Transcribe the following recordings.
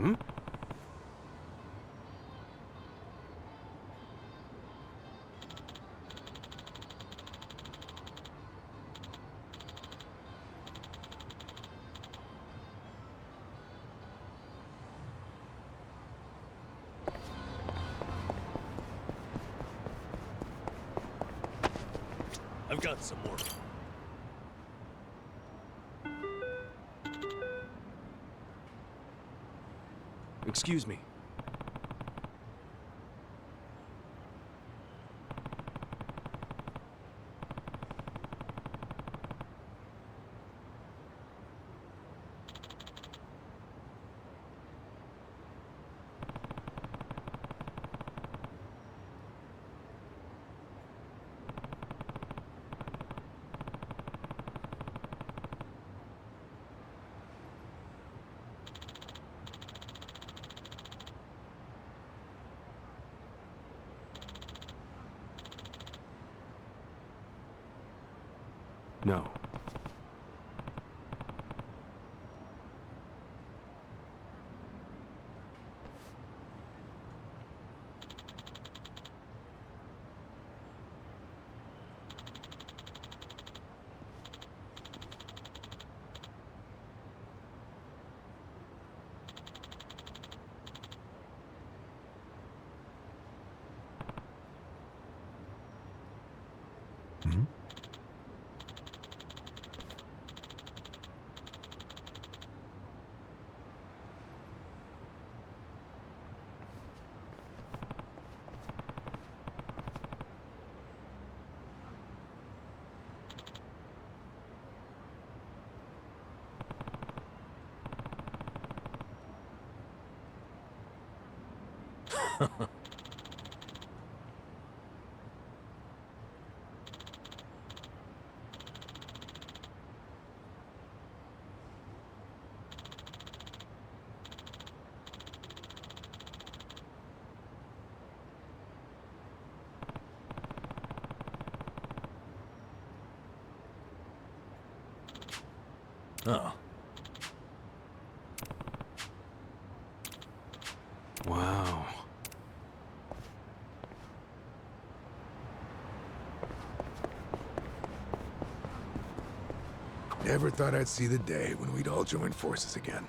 Hmm? I've got some more. Excuse me. No. Hmm? Oh. Wow. Never thought I'd see the day when we'd all join forces again.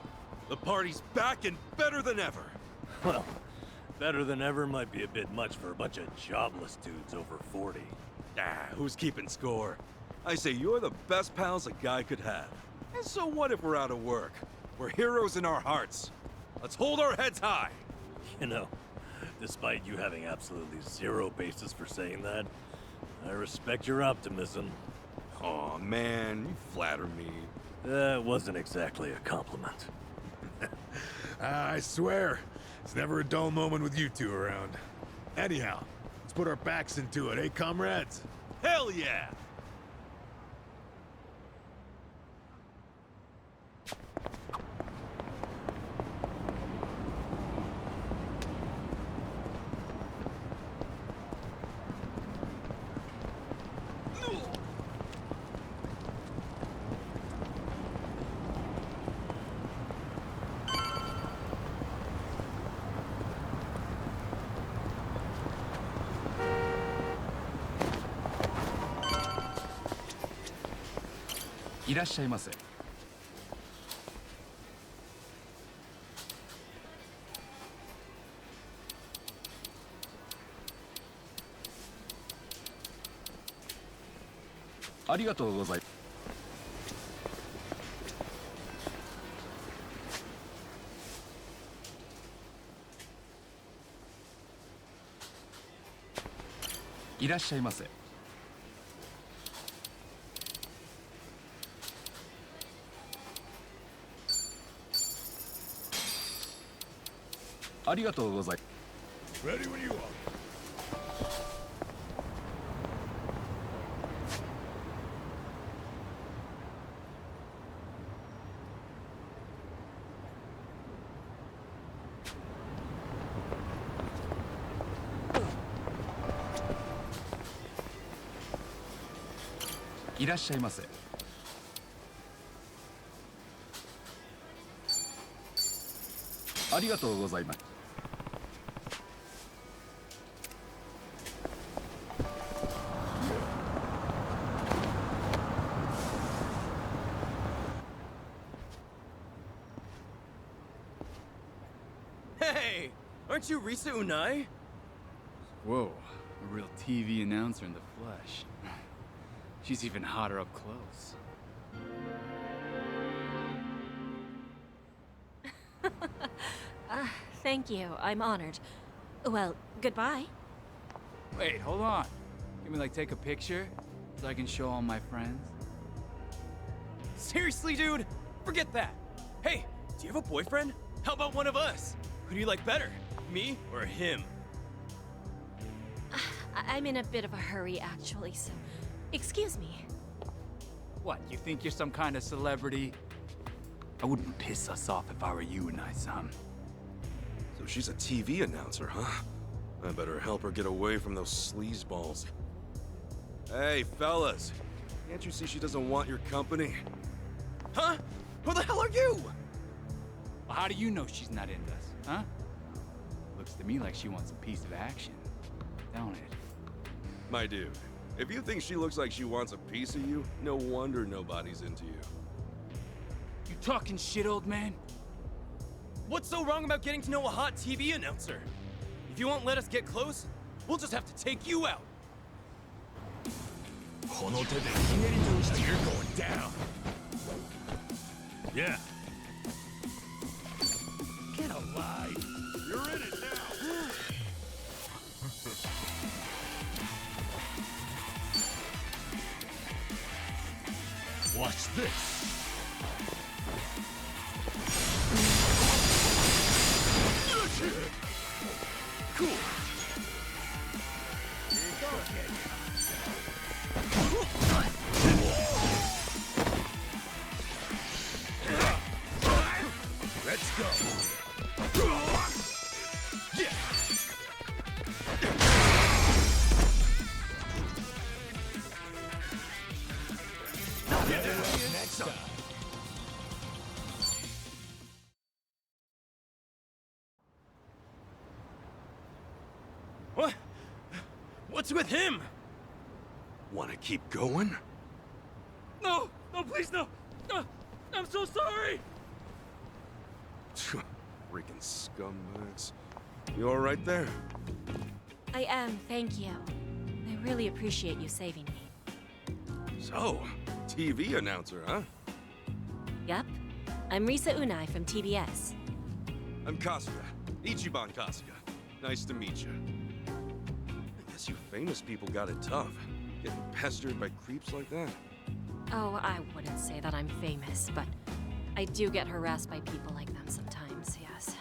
The party's back and better than ever. Well, better than ever might be a bit much for a bunch of jobless dudes over 40. Ah, who's keeping score? I say you're the best pals a guy could have. And so what if we're out of work? We're heroes in our hearts. Let's hold our heads high. You know, despite you having absolutely zero basis for saying that, I respect your optimism. Aw, man, you flatter me. That wasn't exactly a compliment. I swear, it's never a dull moment with you two around. Anyhow, let's put our backs into it, eh, comrades? Hell yeah!いらっしゃいませ。ありがとうございます。いらっしゃいませ。ありがとうございます。Ready when you are.いらっしゃいませ。ありがとうございます。Hey! Aren't you Risa Unai? Whoa, a real TV announcer in the flesh. She's even hotter up close. Thank you. I'm honored. Well, goodbye. Wait, hold on. Can we, like, take a picture? So I can show all my friends? Seriously, dude? Forget that. Hey, do you have a boyfriend? How about one of us? Who do you like better? Me or him? I'm in a bit of a hurry, actually, so excuse me. What, you think you're some kind of celebrity? I wouldn't piss us off if I were you, Unai-san. So she's a TV announcer, huh? I better help her get away from those sleazeballs. Hey, fellas. Can't you see she doesn't want your company? Huh? Who the hell are you? Well, how do you know she's not into us, huh? Looks to me like she wants a piece of action, don't it? My dude, if you think she looks like she wants a piece of you, no wonder nobody's into you. You talking shit, old man? What's so wrong about getting to know a hot TV announcer? If you won't let us get close, we'll just have to take you out. この手でひねり通して You're going down. Yeah. Get alive. You're in it now. Watch this. Cool. Let's go. Yeah. Next time. What? What's with him? Wanna keep going? No! No, please, no! I'm so sorry! Freaking scumbags. You alright there? I am, thank you. I really appreciate you saving me. So, TV announcer, huh? Yep. I'm Risa Unai from TBS. I'm Kasuga. Ichiban Kasuga. Nice to meet you. I guess you famous people got it tough. Getting pestered by creeps like that. Oh, I wouldn't say that I'm famous, but I do get harassed by people like them sometimes, yes.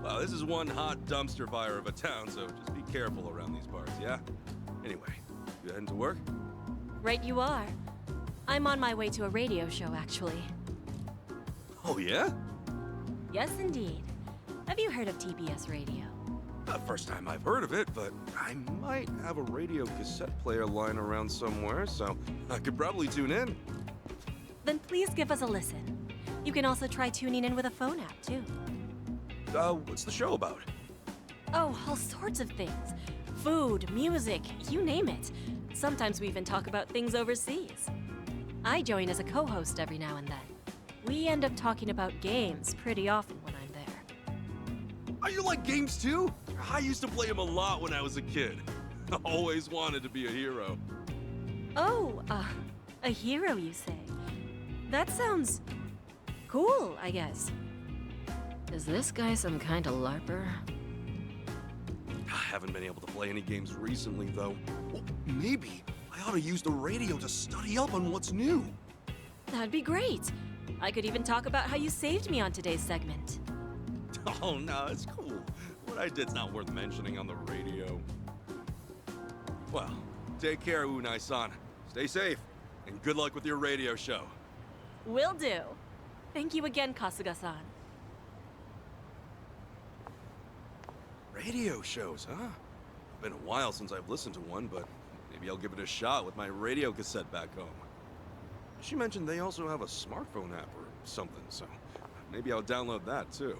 Well, this is one hot dumpster fire of a town, so just be careful around these parts, yeah? Anyway, you heading to work? Right you are. I'm on my way to a radio show, actually. Oh, yeah? Yes, indeed. Have you heard of TBS Radio? First time I've heard of it, but I might have a radio cassette player lying around somewhere, so I could probably tune in. Then please give us a listen. You can also try tuning in with a phone app, too. What's the show about? Oh, all sorts of things. Food, music, you name it. Sometimes we even talk about things overseas. I join as a co-host every now and then. We end up talking about games pretty often when I'm there. Are you like games too? I used to play them a lot when I was a kid. I always wanted to be a hero. Oh, a hero, you say? That sounds cool, I guess. Is this guy some kind of LARPer? I haven't been able to play any games recently, though. Well, maybe I ought to use the radio to study up on what's new. That'd be great. I could even talk about how you saved me on today's segment. Oh, no, it's cool. What I did's not worth mentioning on the radio. Well, take care, Unai-san. Stay safe, and good luck with your radio show. Will do. Thank you again, Kasuga-san. Radio shows, huh? Been a while since I've listened to one, but maybe I'll give it a shot with my radio cassette back home. She mentioned they also have a smartphone app or something, so maybe I'll download that too.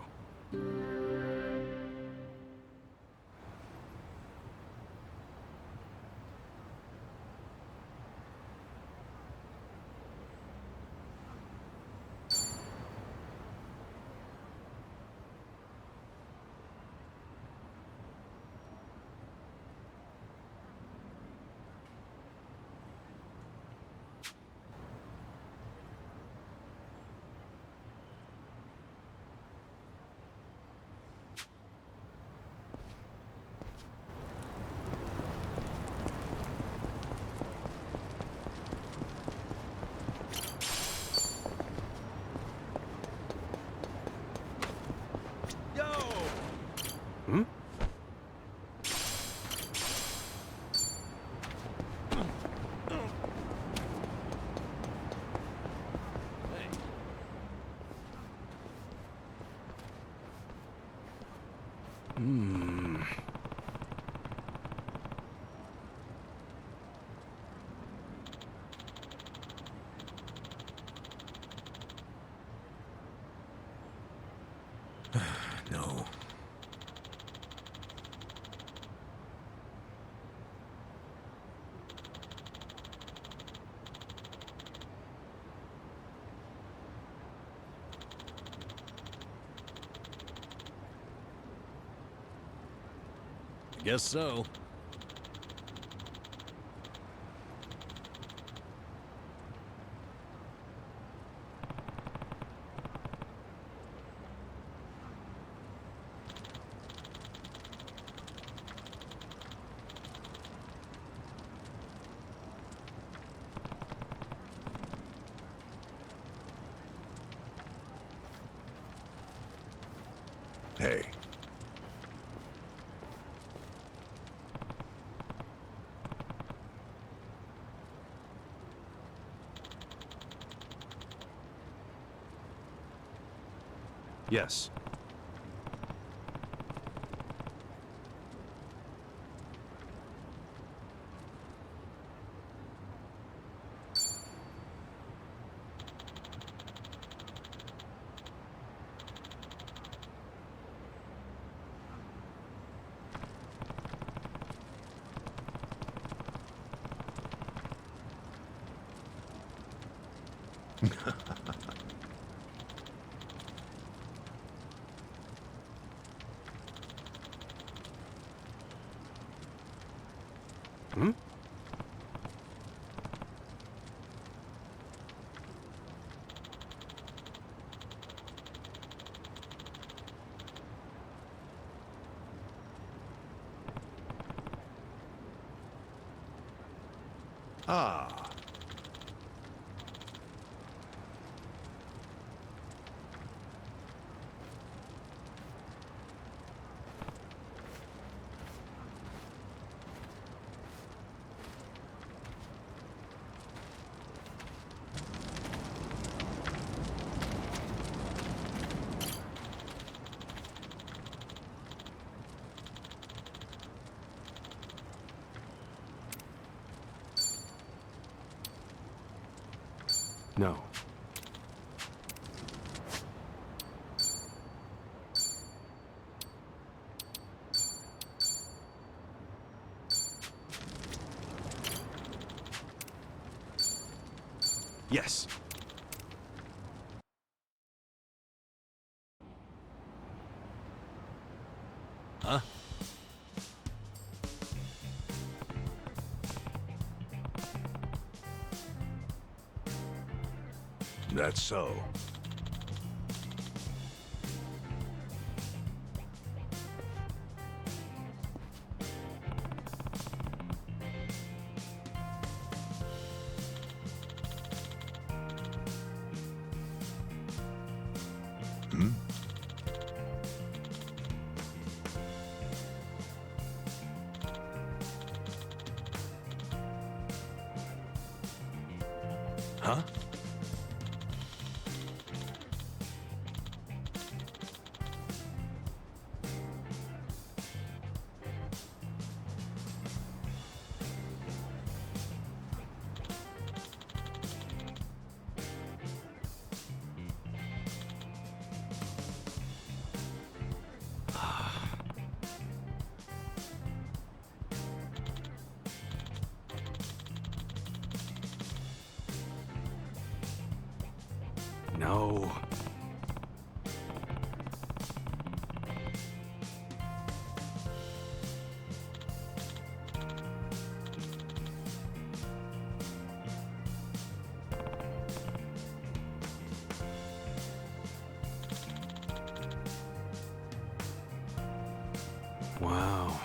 No. Guess so. Hey. Yes. Hmm? Ah. No. Yes. Huh? That's so. Hmm? Huh? No. Wow.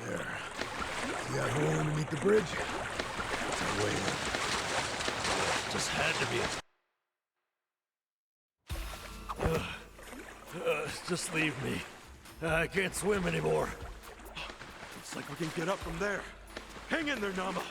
There. See that hole underneath the bridge? That's our way in. Just had to be a... just leave me. I can't swim anymore. Looks like we can get up from there. Hang in there, Nama.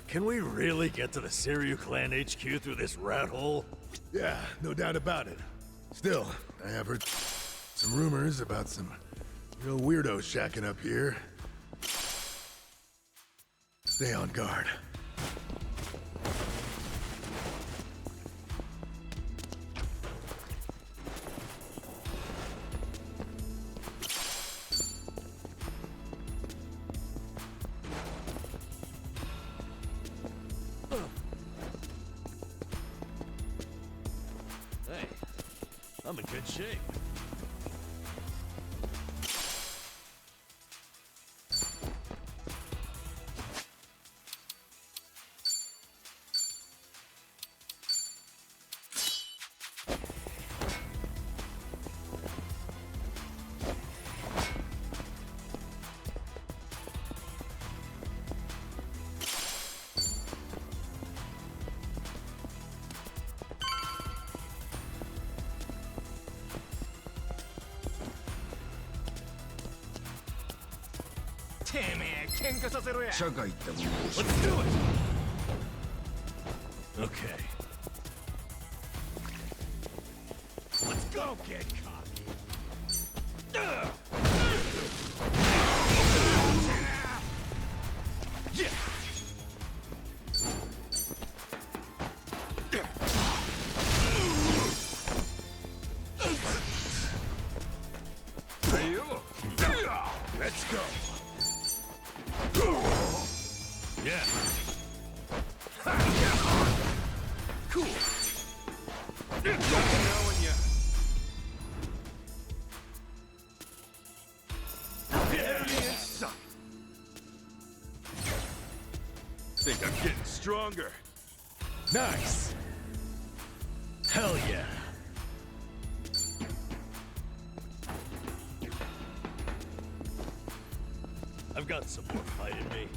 Can we really get to the Siryu clan HQ through this rat hole? Yeah, no doubt about it. Still, I have heard some rumors about some real weirdos shacking up here. Stay on guard. Hey, I'm in good shape. Let's do it! Okay. Let's go, get cocky. Yeah! Let's go. Yeah. Cool. Knowing ya. Think I'm getting stronger. Nice. Hell yeah. I've got some more fight in me.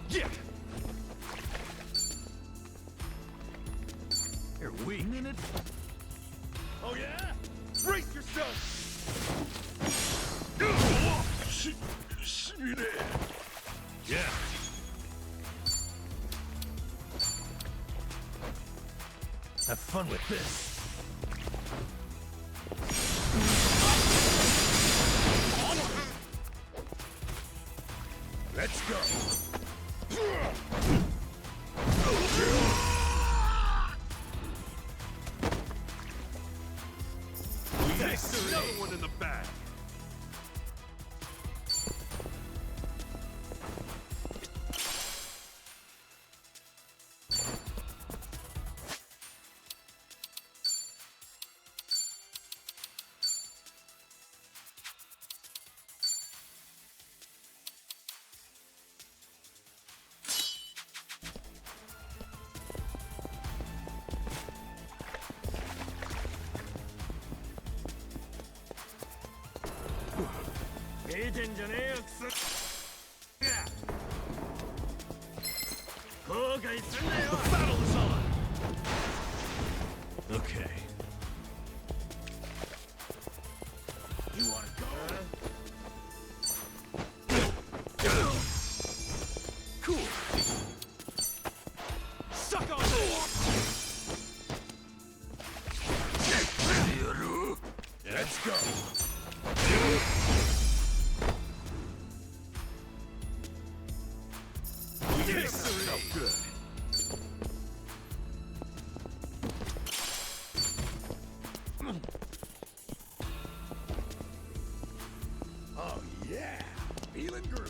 Yeah. You're weak. Oh yeah? Brace yourself. Yeah. Have fun with this. Let's go. Another one in the bag. The battle is on! Okay. and groovy.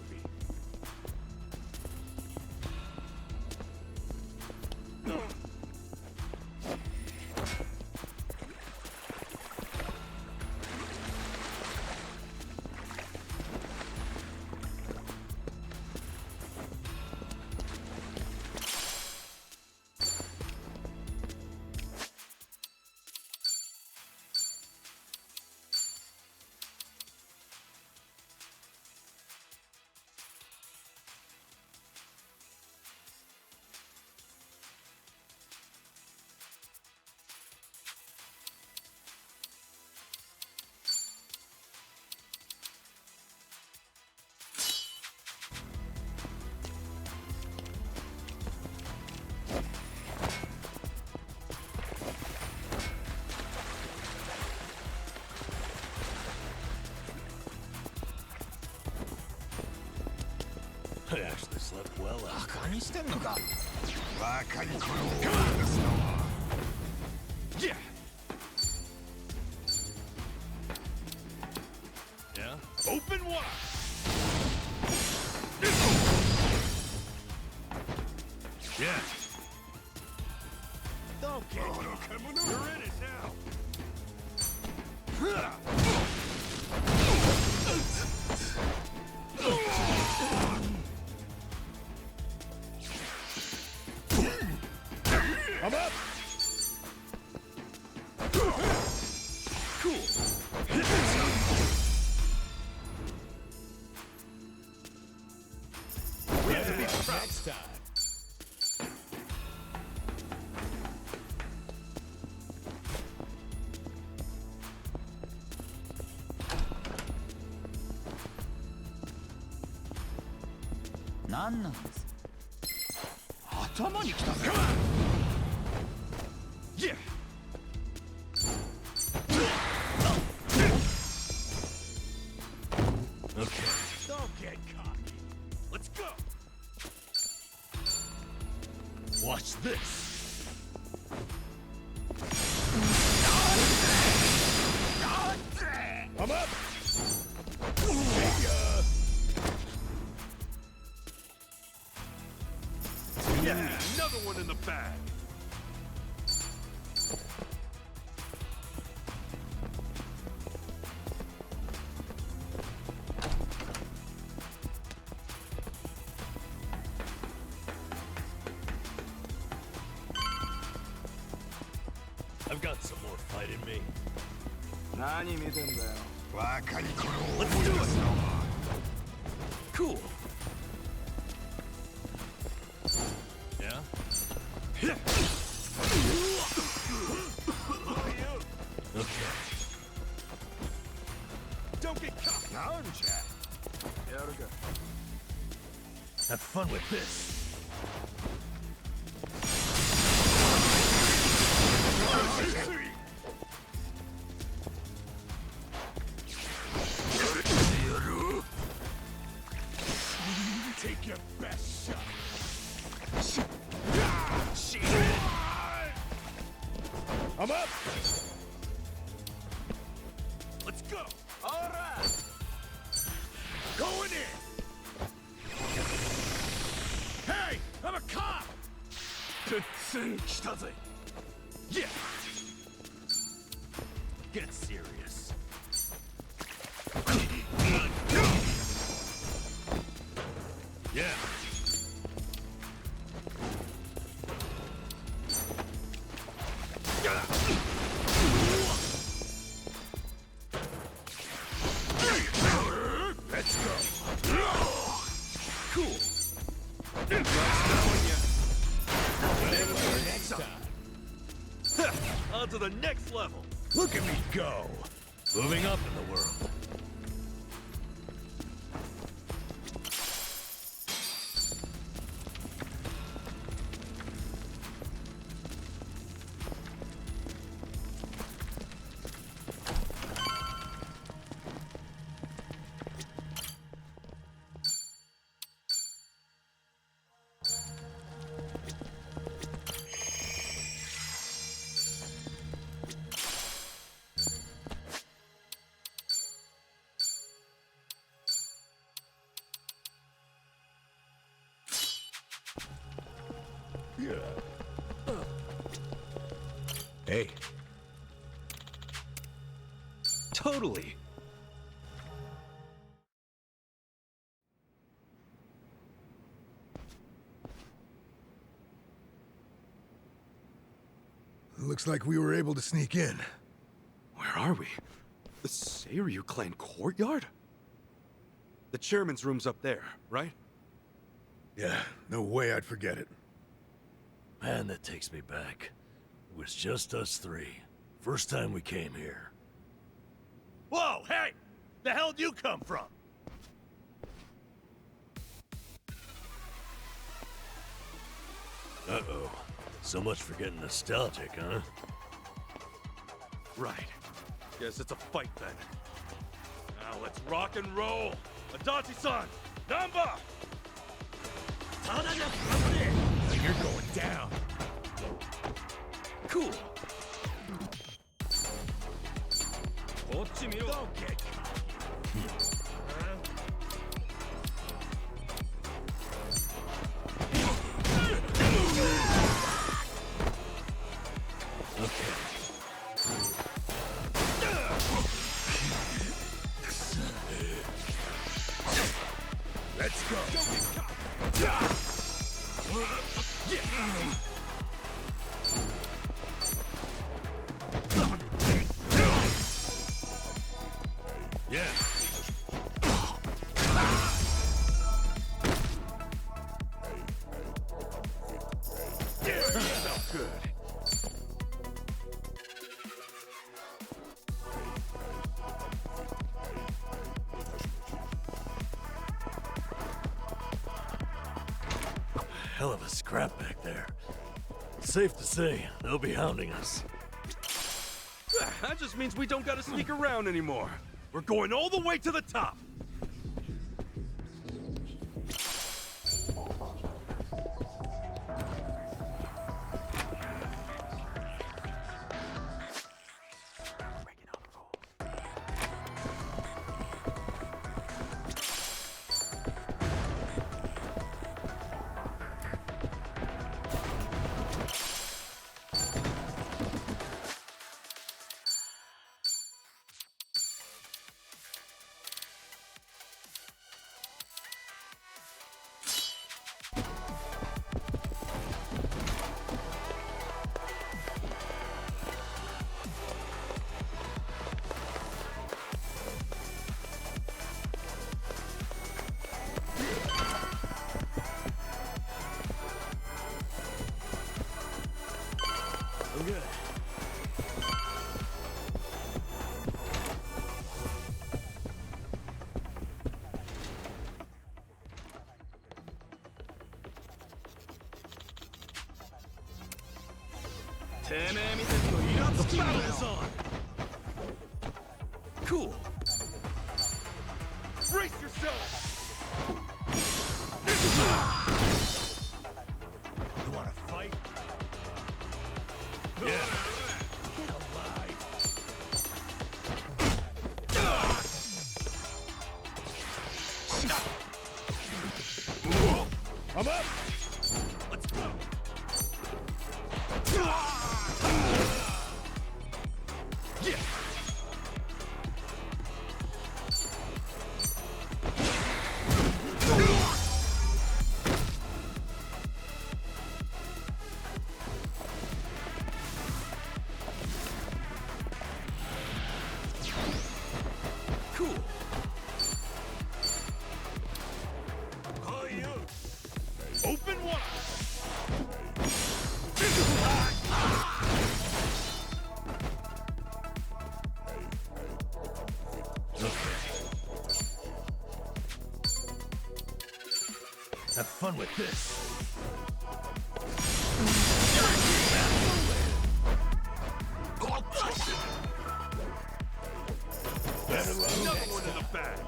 I actually slept well last night. バカにしてんのか。バカにこれを思い出すのは。Yeah. Yeah? Open wide! Yeah. Don't get You're in it now. I'm up. We have to be next time. Yeah. Okay. Don't get cocky. Let's go. Watch this. I'm up. See ya. Yeah, another one in the bag. I've got some more fight in me. 何見てんだよ。バカにこれを Let's 思い do 出 it. すのは。 Cool. Yeah? Okay. Don't get cocky. Now, Jack. やるか。 Have fun with this. Take your best shot. I'm up. Let's go. All right. Going in. Hey, I'm a cop. 鉄線来たぜ. Yeah. Get serious. Yeah. Let's go. Cool. Next time. On to the next level. Look at me go. Moving up in the world. Hey, Totally. looks like we were able to sneak in. Where are we? The Seiryu clan courtyard? The chairman's room's up there, right? Yeah, no way I'd forget it. Man, that takes me back. It was just us three. First time we came here. Whoa, hey! The hell'd you come from? Uh-oh. So much for getting nostalgic, huh? Right. Guess it's a fight then. Now let's rock and roll! Adachi-san! Namba! You're going down. Cool. Don't get Let's go. Yeah. Felt good. Hell of a scrap back there. Safe to say, they'll be hounding us. That just means we don't gotta sneak around anymore. We're going all the way to the top. Okay. The battle is on. Cool. Brace yourself! You wanna fight? Yeah. Get alive. I'm up. Let's go. Yeah. Cool. Call you. Open wide! Have fun with this. Better luck Another next one in the bag!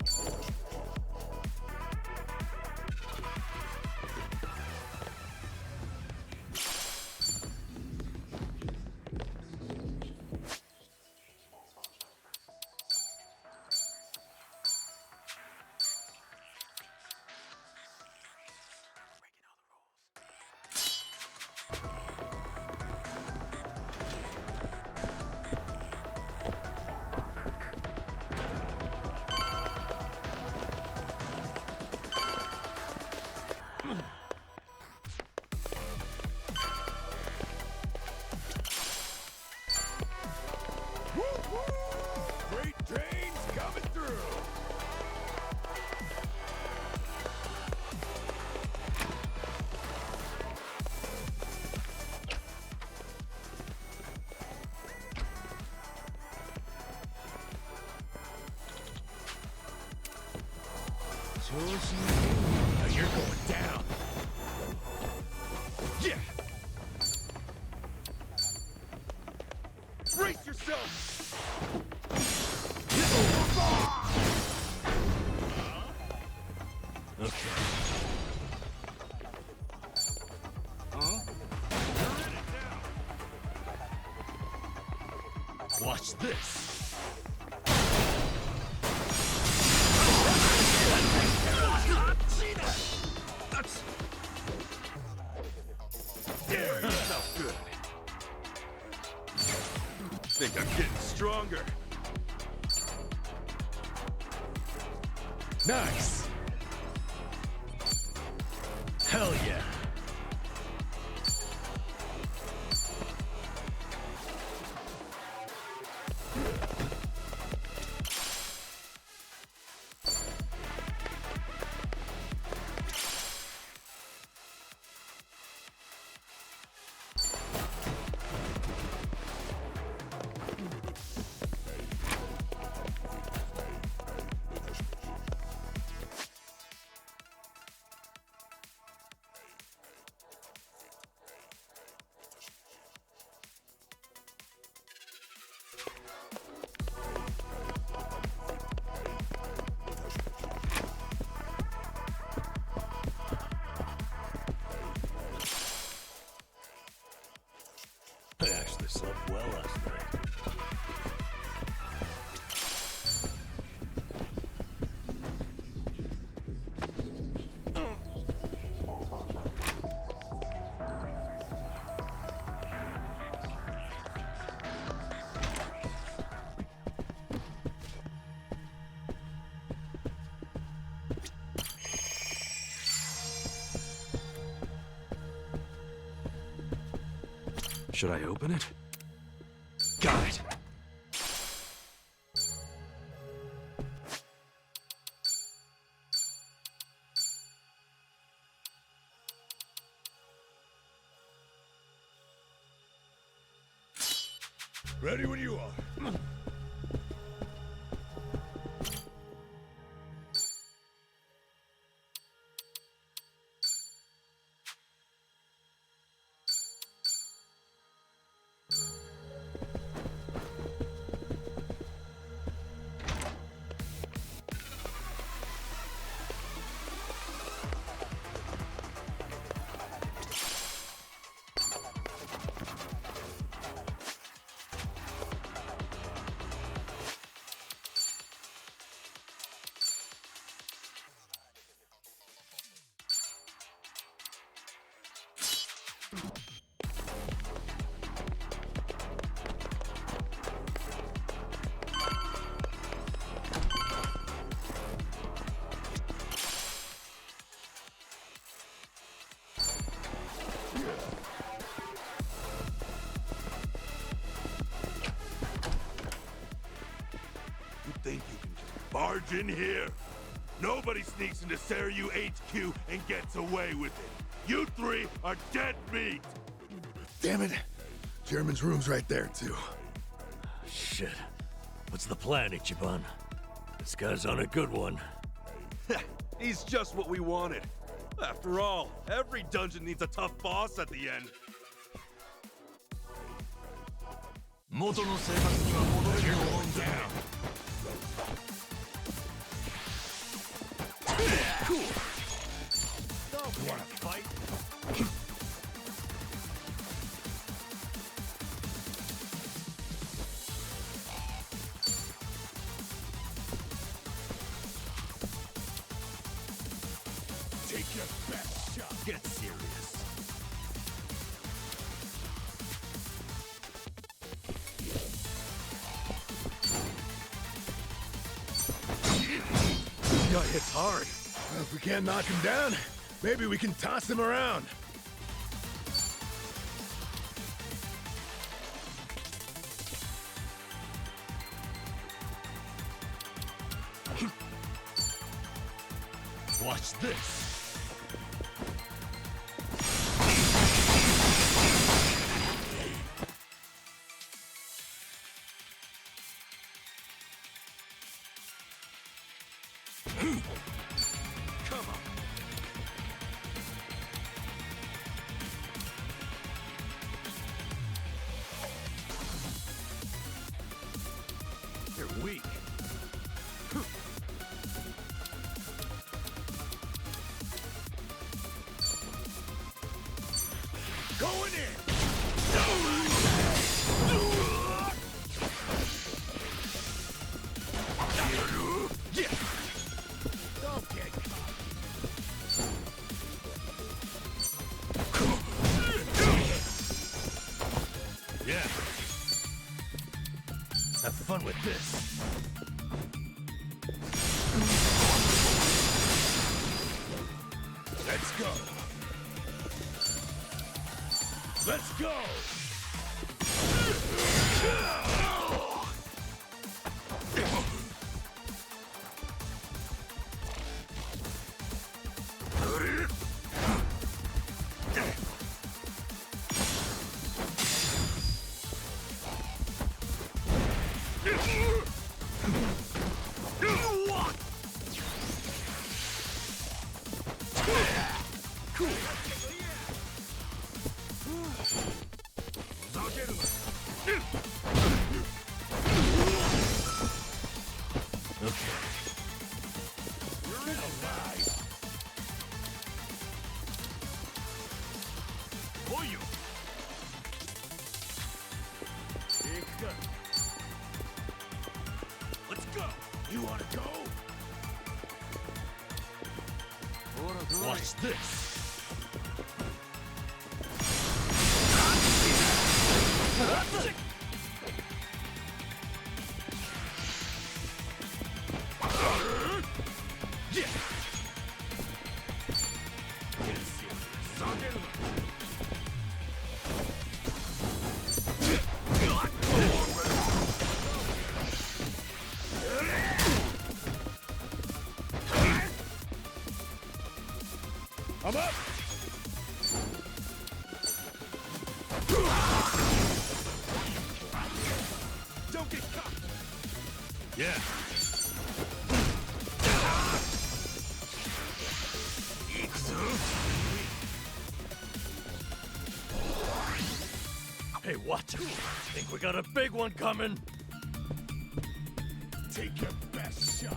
Now you're going down. Yeah! Brace yourself! Okay. Watch this. Felt good. Think I'm getting stronger. Nice. Hell yeah. I actually slept well last night. Should I open it? Got it. Ready when you are. You think you can just barge in here? Nobody sneaks into Seiryu HQ and gets away with it. You three are dead meat! Damn it. German's room's right there, too. Shit. What's the plan, Ichiban? This guy's on a good one. He's just what we wanted. After all, every dungeon needs a tough boss at the end. 元の生活には戻れると思うんだよ。You wanna fight? Take your best shot. Get serious. This guy hits hard. Well, if we can't knock him down, maybe we can toss him around. Watch this. weak. Going in! Don't get Yeah. Have fun with this. Let's go! Let's go! Let's go! You wanna go? Watch this! I'm up! Don't get caught! Yeah. Hey, what? Think we got a big one coming? Take your best shot.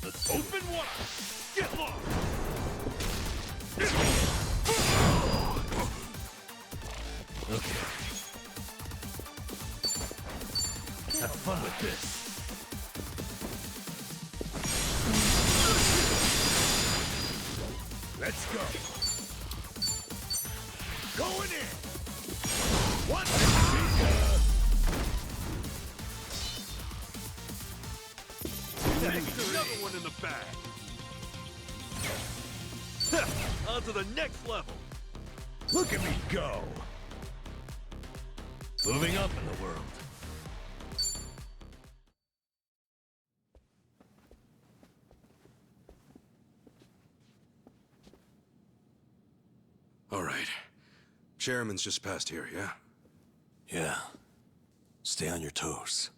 Let's open wide! Get lost! Okay. Have fun with this. Let's go. Going in. One. Another one in the bag. On to the next level. Look at me go. Moving up in the world. All right. Chairman's just past here, yeah? Yeah. Stay on your toes.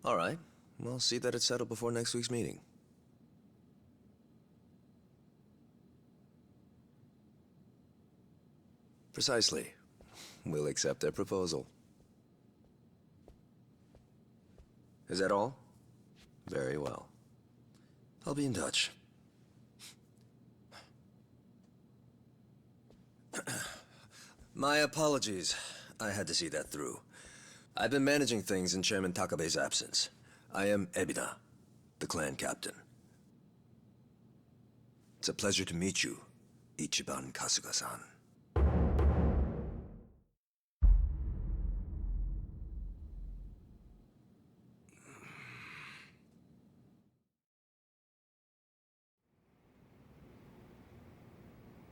All right. We'll see that it's settled before next week's meeting. Precisely. We'll accept their proposal. Is that all? Very well. I'll be in touch. My apologies. I had to see that through. I've been managing things in Chairman Takabe's absence. I am Ebina, the clan captain. It's a pleasure to meet you, Ichiban Kasuga-san.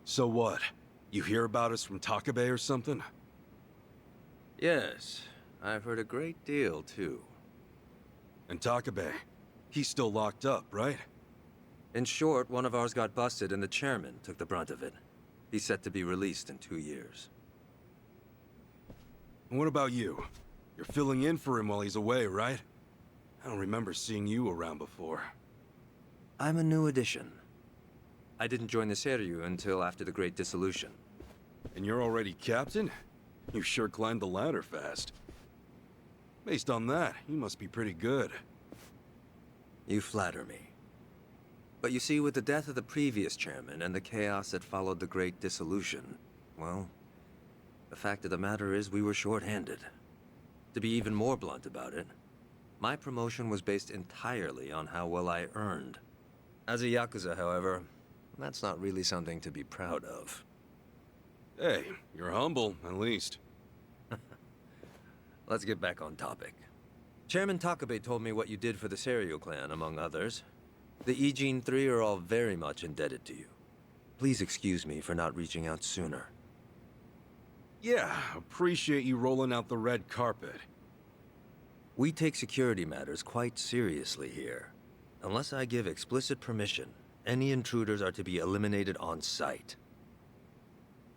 So what? You hear about us from Takabe or something? Yes, I've heard a great deal, too. And Takabe, he's still locked up, right? In short, one of ours got busted and the chairman took the brunt of it. He's set to be released in 2 years. And what about you? You're filling in for him while he's away, right? I don't remember seeing you around before. I'm a new addition. I didn't join the Seiryu until after the Great Dissolution. And you're already captain? You sure climbed the ladder fast. Based on that, you must be pretty good. You flatter me. But you see, with the death of the previous chairman and the chaos that followed the Great Dissolution, well, the fact of the matter is we were short-handed. To be even more blunt about it, my promotion was based entirely on how well I earned. As a Yakuza, however, that's not really something to be proud of. Hey, you're humble, at least. Let's get back on topic. Chairman Takabe told me what you did for the Seiryu clan, among others. The Ijin 3 are all very much indebted to you. Please excuse me for not reaching out sooner. Yeah, appreciate you rolling out the red carpet. We take security matters quite seriously here. Unless I give explicit permission, any intruders are to be eliminated on sight.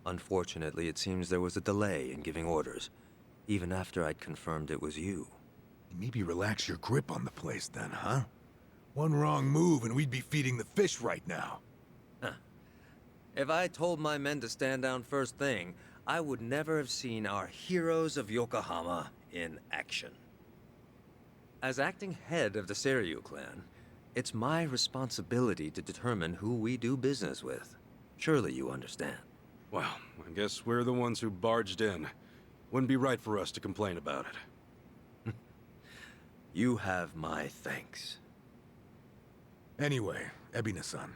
Unfortunately, it seems there was a delay in giving orders, even after I'd confirmed it was you. Maybe relax your grip on the place then, huh? One wrong move and we'd be feeding the fish right now. If I told my men to stand down first thing, I would never have seen our heroes of Yokohama in action. As acting head of the Seiryu clan, it's my responsibility to determine who we do business with. Surely you understand. Well, I guess we're the ones who barged in. Wouldn't be right for us to complain about it. You have my thanks. Anyway, Ebina-san,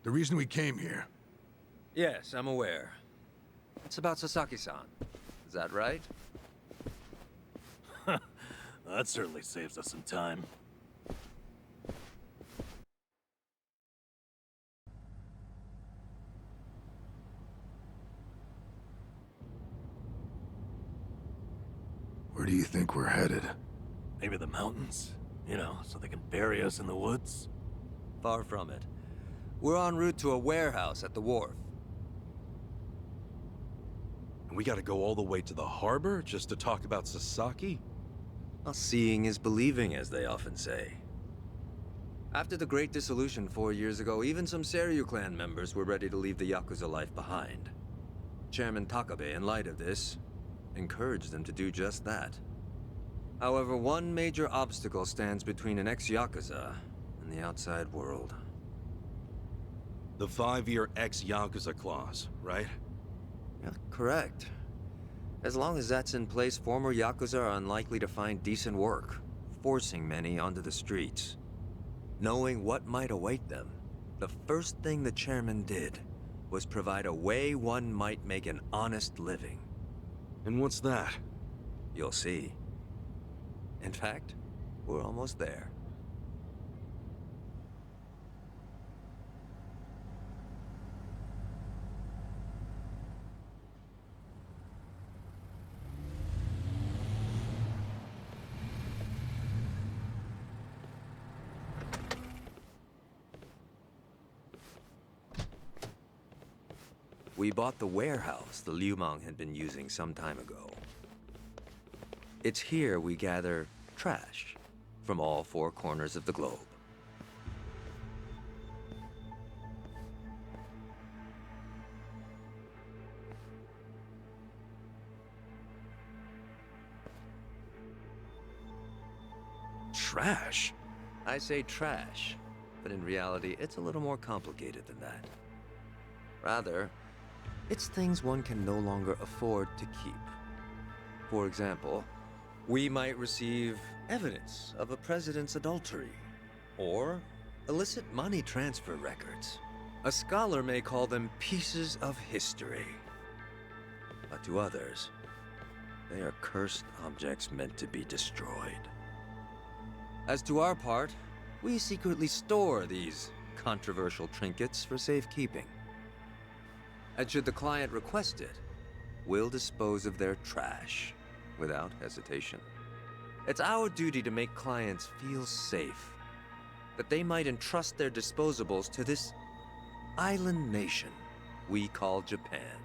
the reason we came here... Yes, I'm aware. It's about Sasaki-san. Is that right? That certainly saves us some time. Where do you think we're headed? Maybe the mountains? You know, so they can bury us in the woods? Far from it. We're en route to a warehouse at the wharf. And we gotta go all the way to the harbor just to talk about Sasaki? Well, seeing is believing, as they often say. After the Great Dissolution 4 years ago, even some Seiryu clan members were ready to leave the Yakuza life behind. Chairman Takabe, in light of this, encouraged them to do just that. However, one major obstacle stands between an ex-Yakuza and the outside world. The 5-year ex-Yakuza clause, right? Yeah, correct. As long as that's in place, former Yakuza are unlikely to find decent work, forcing many onto the streets. Knowing what might await them, the first thing the chairman did was provide a way one might make an honest living. And what's that? You'll see. In fact, we're almost there. We bought the warehouse the Liumang had been using some time ago. It's here we gather trash from all 4 corners of the globe. Trash? I say trash, but in reality, it's a little more complicated than that. Rather, it's things one can no longer afford to keep. For example, we might receive evidence of a president's adultery, or illicit money transfer records. A scholar may call them pieces of history. But to others, they are cursed objects meant to be destroyed. As to our part, we secretly store these controversial trinkets for safekeeping. And should the client request it, we'll dispose of their trash without hesitation. It's our duty to make clients feel safe, that they might entrust their disposables to this island nation we call Japan.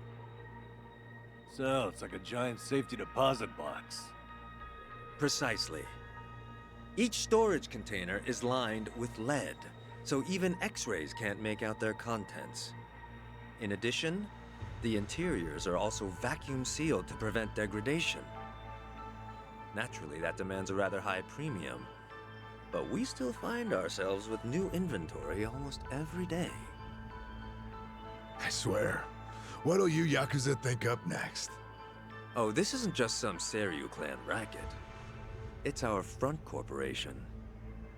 So, it's like a giant safety deposit box. Precisely. Each storage container is lined with lead, so even X-rays can't make out their contents. In addition, the interiors are also vacuum sealed to prevent degradation. Naturally, that demands a rather high premium, but we still find ourselves with new inventory almost every day. I swear. What'll you Yakuza think up next? Oh, this isn't just some Seiryu clan racket. It's our front corporation.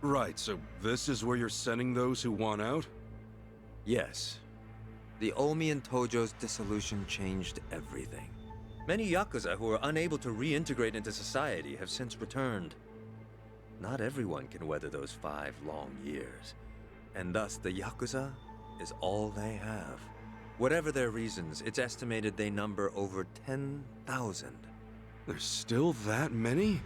Right, so this is where you're sending those who want out? Yes. The Omi and Tojo's dissolution changed everything. Many Yakuza who were unable to reintegrate into society have since returned. Not everyone can weather those 5 long years, and thus the Yakuza is all they have. Whatever their reasons, it's estimated they number over 10,000. There's still that many?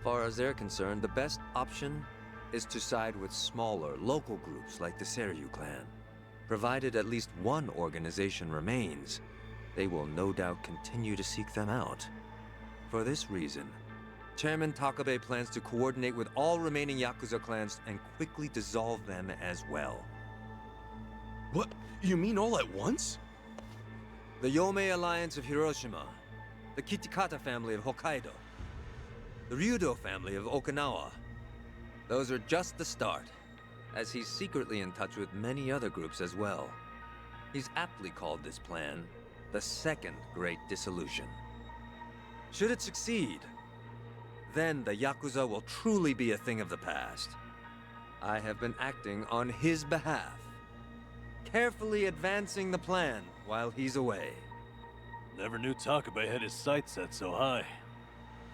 Far as they're concerned, the best option is to side with smaller, local groups like the Seiryu clan. Provided at least one organization remains, they will no doubt continue to seek them out. For this reason, Chairman Takabe plans to coordinate with all remaining Yakuza clans and quickly dissolve them as well. What? You mean all at once? The Yomei Alliance of Hiroshima, the Kitakata family of Hokkaido, the Ryudo family of Okinawa. Those are just the start, as he's secretly in touch with many other groups as well. He's aptly called this plan the Second Great Dissolution. Should it succeed, then the Yakuza will truly be a thing of the past. I have been acting on his behalf, carefully advancing the plan while he's away. Never knew Takabe had his sights set so high.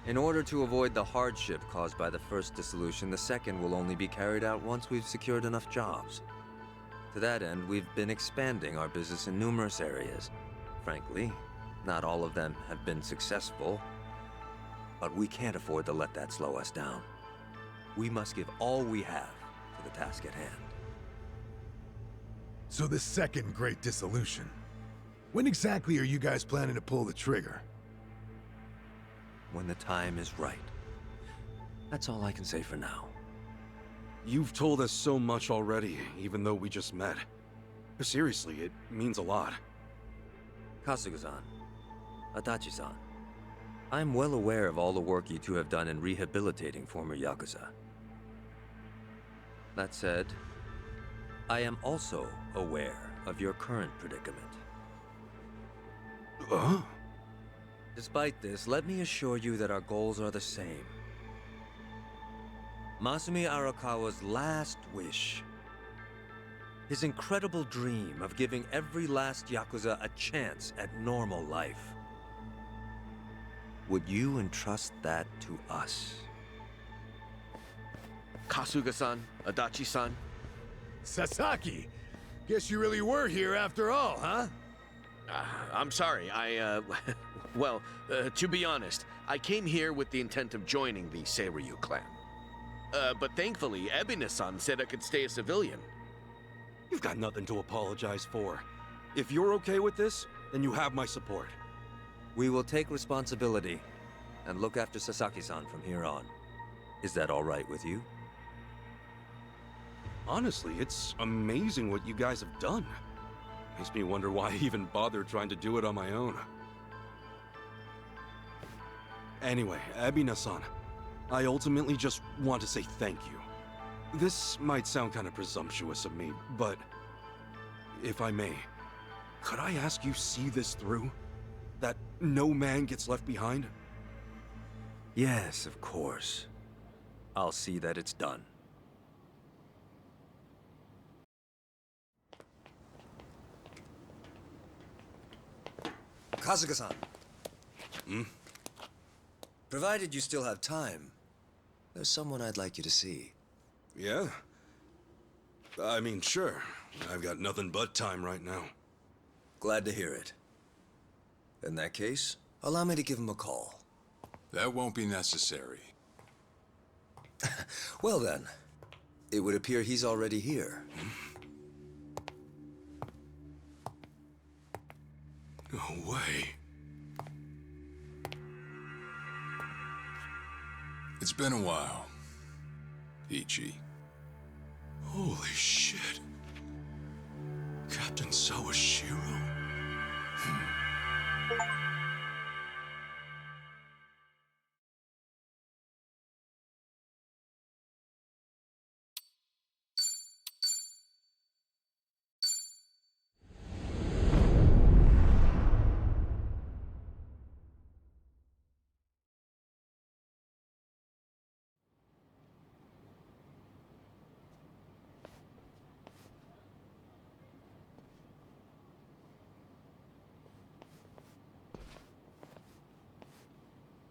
In order to avoid the hardship caused by the first dissolution, the second will only be carried out once we've secured enough jobs. To that end, we've been expanding our business in numerous areas. Frankly, not all of them have been successful, but we can't afford to let that slow us down. We must give all we have to the task at hand. So the Second Great Dissolution. When exactly are you guys planning to pull the trigger? When the time is right. That's all I can say for now. You've told us so much already, even though we just met. Seriously, it means a lot. Kasuga-san, Adachi-san, I'm well aware of all the work you two have done in rehabilitating former Yakuza. That said, I am also aware of your current predicament. Despite this, let me assure you that our goals are the same. Masumi Arakawa's last wish, his incredible dream of giving every last Yakuza a chance at normal life. Would you entrust that to us? Kasuga-san, Adachi-san. Sasaki! Guess you really were here after all, huh? I'm sorry, well, to be honest, I came here with the intent of joining the Seiryu clan. But thankfully, Ebina-san said I could stay a civilian. You've got nothing to apologize for. If you're okay with this, then you have my support. We will take responsibility and look after Sasaki-san from here on. Is that all right with you? Honestly, it's amazing what you guys have done. Makes me wonder why I even bothered trying to do it on my own. Anyway, Ebina-san, I ultimately just want to say thank you. This might sound kind of presumptuous of me, but if I may, could I ask you see this through? That no man gets left behind? Yes, of course. I'll see that it's done. Kasuga-san. Provided you still have time, there's someone I'd like you to see. Yeah? I mean, sure. I've got nothing but time right now. Glad to hear it. In that case, allow me to give him a call. That won't be necessary. Well then, it would appear he's already here. No way. It's been a while. Ichi. Holy shit. Captain Sawashiro?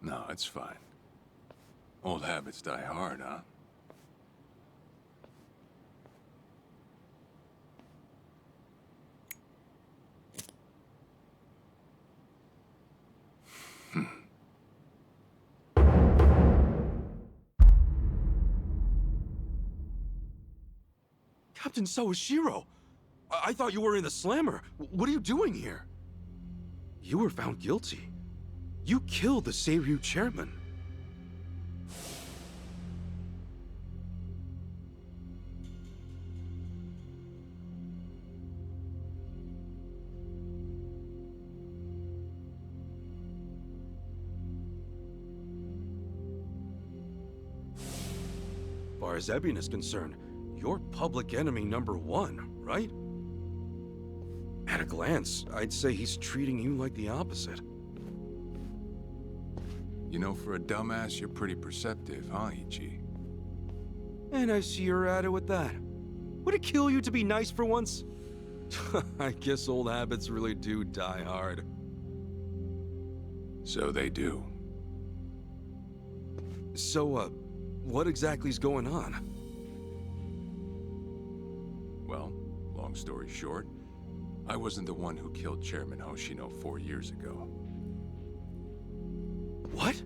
No, it's fine. Old habits die hard, huh? Captain Sawashiro! I thought you were in the slammer. What are you doing here? You were found guilty. You killed the Seiryu chairman. As far as Ebion is concerned, you're public enemy #1, right? At a glance, I'd say he's treating you like the opposite. You know, for a dumbass, you're pretty perceptive, huh, Ichi? And I see you're at it with that. Would it kill you to be nice for once? I guess old habits really do die hard. So they do. So, what exactly's going on? Well, long story short, I wasn't the one who killed Chairman Hoshino 4 years ago. What?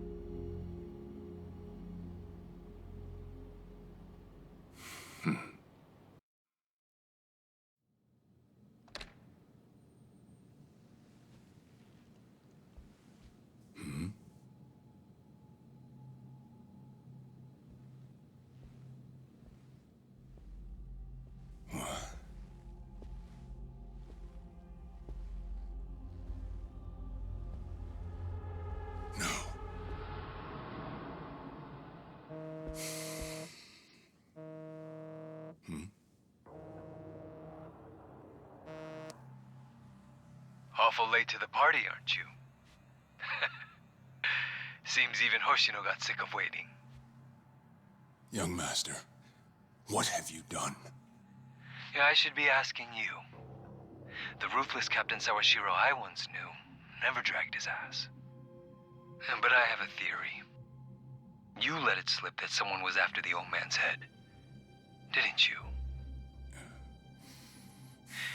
Awful late to the party, aren't you? Seems even Hoshino got sick of waiting. Young master, what have you done? Yeah, I should be asking you. The ruthless Captain Sawashiro I once knew never dragged his ass. But I have a theory. You let it slip that someone was after the old man's head, didn't you?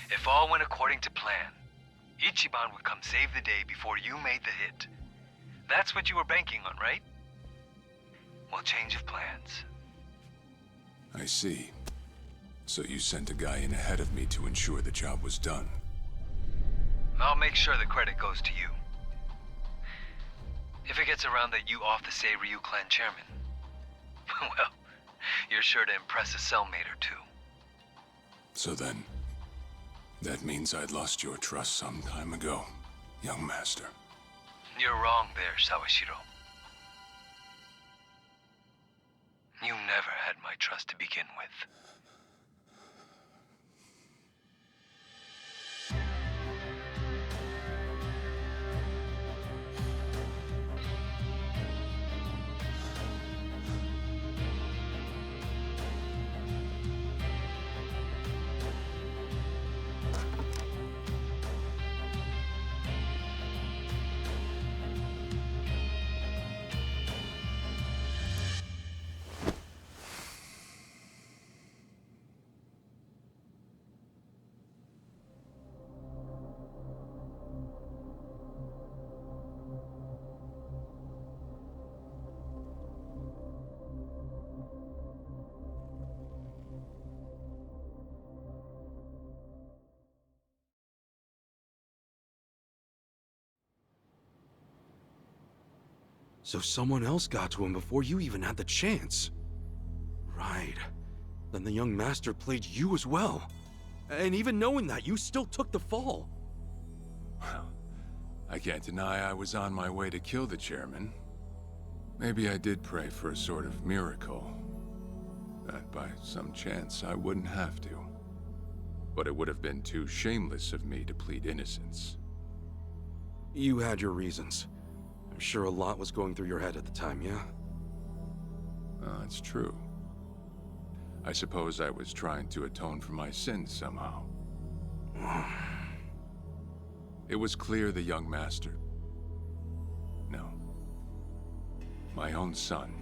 If all went according to plan, Ichiban would come save the day before you made the hit. That's what you were banking on, right? Well, change of plans. I see. So you sent a guy in ahead of me to ensure the job was done. I'll make sure the credit goes to you. If it gets around that you off the Seiryu clan chairman, well, you're sure to impress a cellmate or two. So then, that means I'd lost your trust some time ago, young master. You're wrong there, Sawashiro. You never had my trust to begin with. So someone else got to him before you even had the chance. Right. Then the young master played you as well. And even knowing that, you still took the fall. Well, I can't deny I was on my way to kill the chairman. Maybe I did pray for a sort of miracle. That by some chance I wouldn't have to. But it would have been too shameless of me to plead innocence. You had your reasons. I'm sure a lot was going through your head at the time, yeah? It's true. I suppose I was trying to atone for my sins somehow. It was clear the young master... No. My own son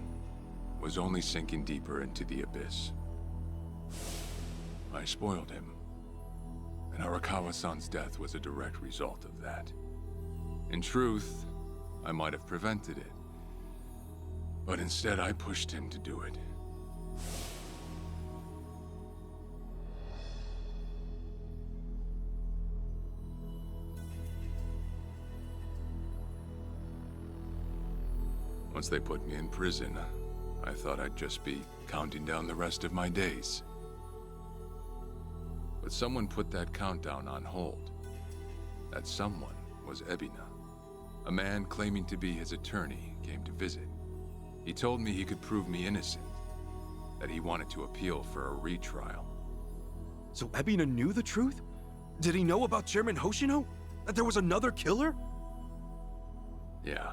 was only sinking deeper into the abyss. I spoiled him. And Arakawa-san's death was a direct result of that. In truth, I might have prevented it. But instead, I pushed him to do it. Once they put me in prison, I thought I'd just be counting down the rest of my days. But someone put that countdown on hold. That someone was Ebina. A man claiming to be his attorney came to visit. He told me he could prove me innocent, that he wanted to appeal for a retrial. So Ebina knew the truth? Did he know about Chairman Hoshino? That there was another killer? Yeah.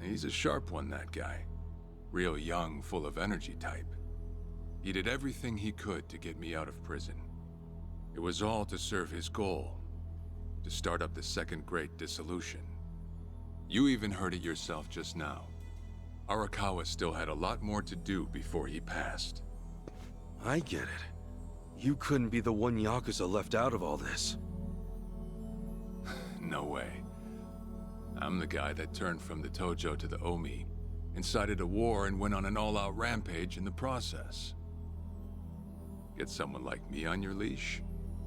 He's a sharp one, that guy. Real young, full of energy type. He did everything he could to get me out of prison. It was all to serve his goal, to start up the Second Great Dissolution. You even heard it yourself just now. Arakawa still had a lot more to do before he passed. I get it. You couldn't be the one Yakuza left out of all this. No way. I'm the guy that turned from the Tojo to the Omi, incited a war and went on an all-out rampage in the process. Get someone like me on your leash,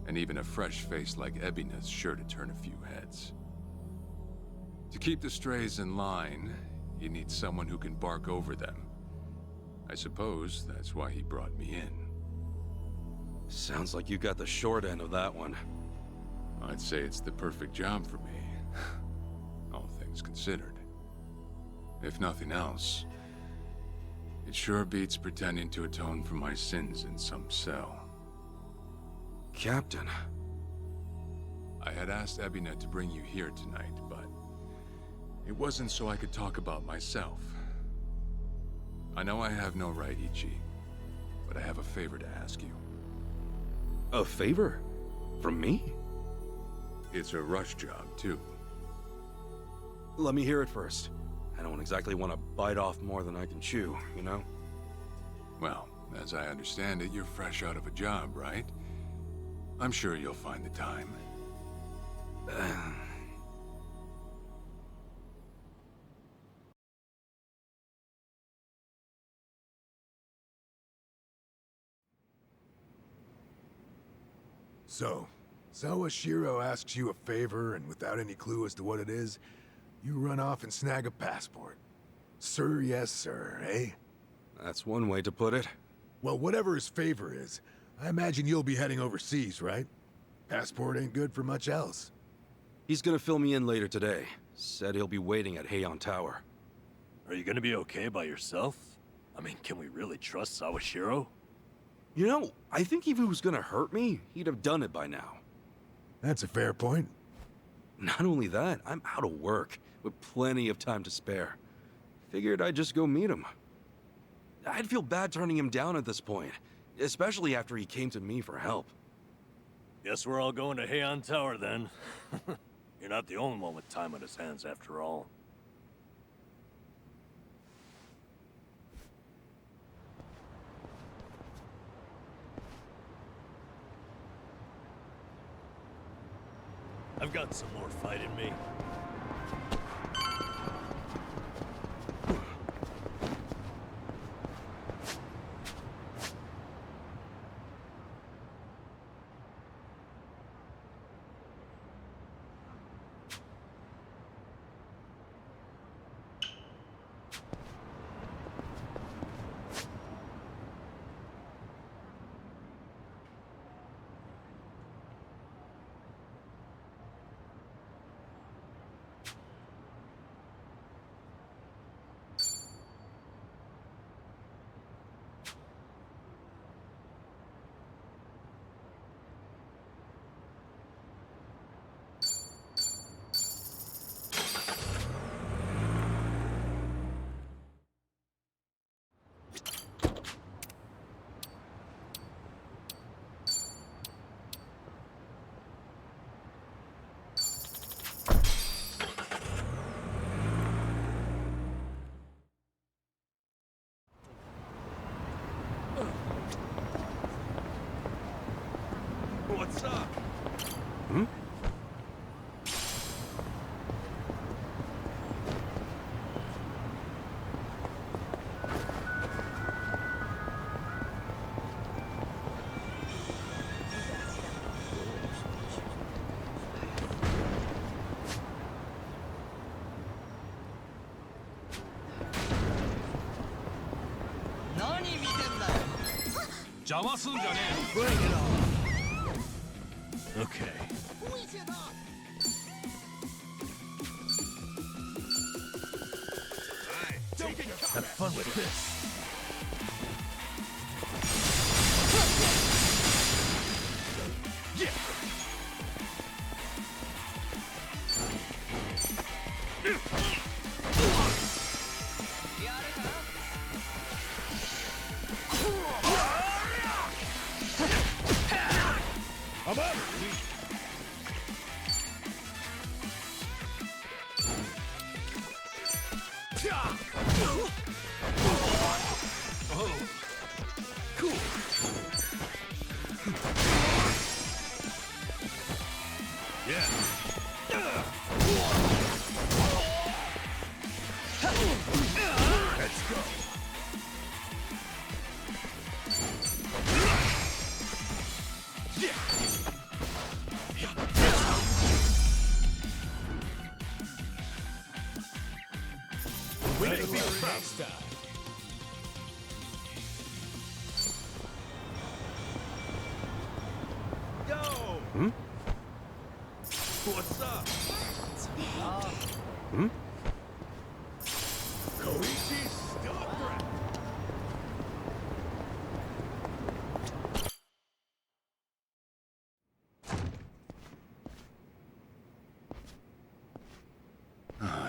and even a fresh face like Ebina's sure to turn a few heads. To keep the strays in line, you need someone who can bark over them. I suppose that's why he brought me in. Sounds like you got the short end of that one. I'd say it's the perfect job for me, all things considered. If nothing else, it sure beats pretending to atone for my sins in some cell. Captain. I had asked Ebina to bring you here tonight, but it wasn't so I could talk about myself. I know I have no right, Ichi, but I have a favor to ask you. A favor? From me? It's a rush job, too. Let me hear it first. I don't exactly want to bite off more than I can chew, you know? Well, as I understand it, you're fresh out of a job, right? I'm sure you'll find the time. So, Sawashiro asks you a favor, and without any clue as to what it is, you run off and snag a passport. Sir, yes, sir, eh? That's one way to put it. Well, whatever his favor is, I imagine you'll be heading overseas, right? Passport ain't good for much else. He's gonna fill me in later today. Said he'll be waiting at Heian Tower. Are you gonna be okay by yourself? I mean, can we really trust Sawashiro? You know, I think if he was gonna hurt me, he'd have done it by now. That's a fair point. Not only that, I'm out of work, with plenty of time to spare. Figured I'd just go meet him. I'd feel bad turning him down at this point, especially after he came to me for help. Guess we're all going to Heian Tower then. You're not the only one with time on his hands after all. I've got some more fight in me. What's up? Hmm? Bring it on. Okay. Have fun with this. I'm up. Oh, cool. Yeah. Let's go. We need to be next time. Yo! Hmm? What's up? Hmm? Koichi's still a threat.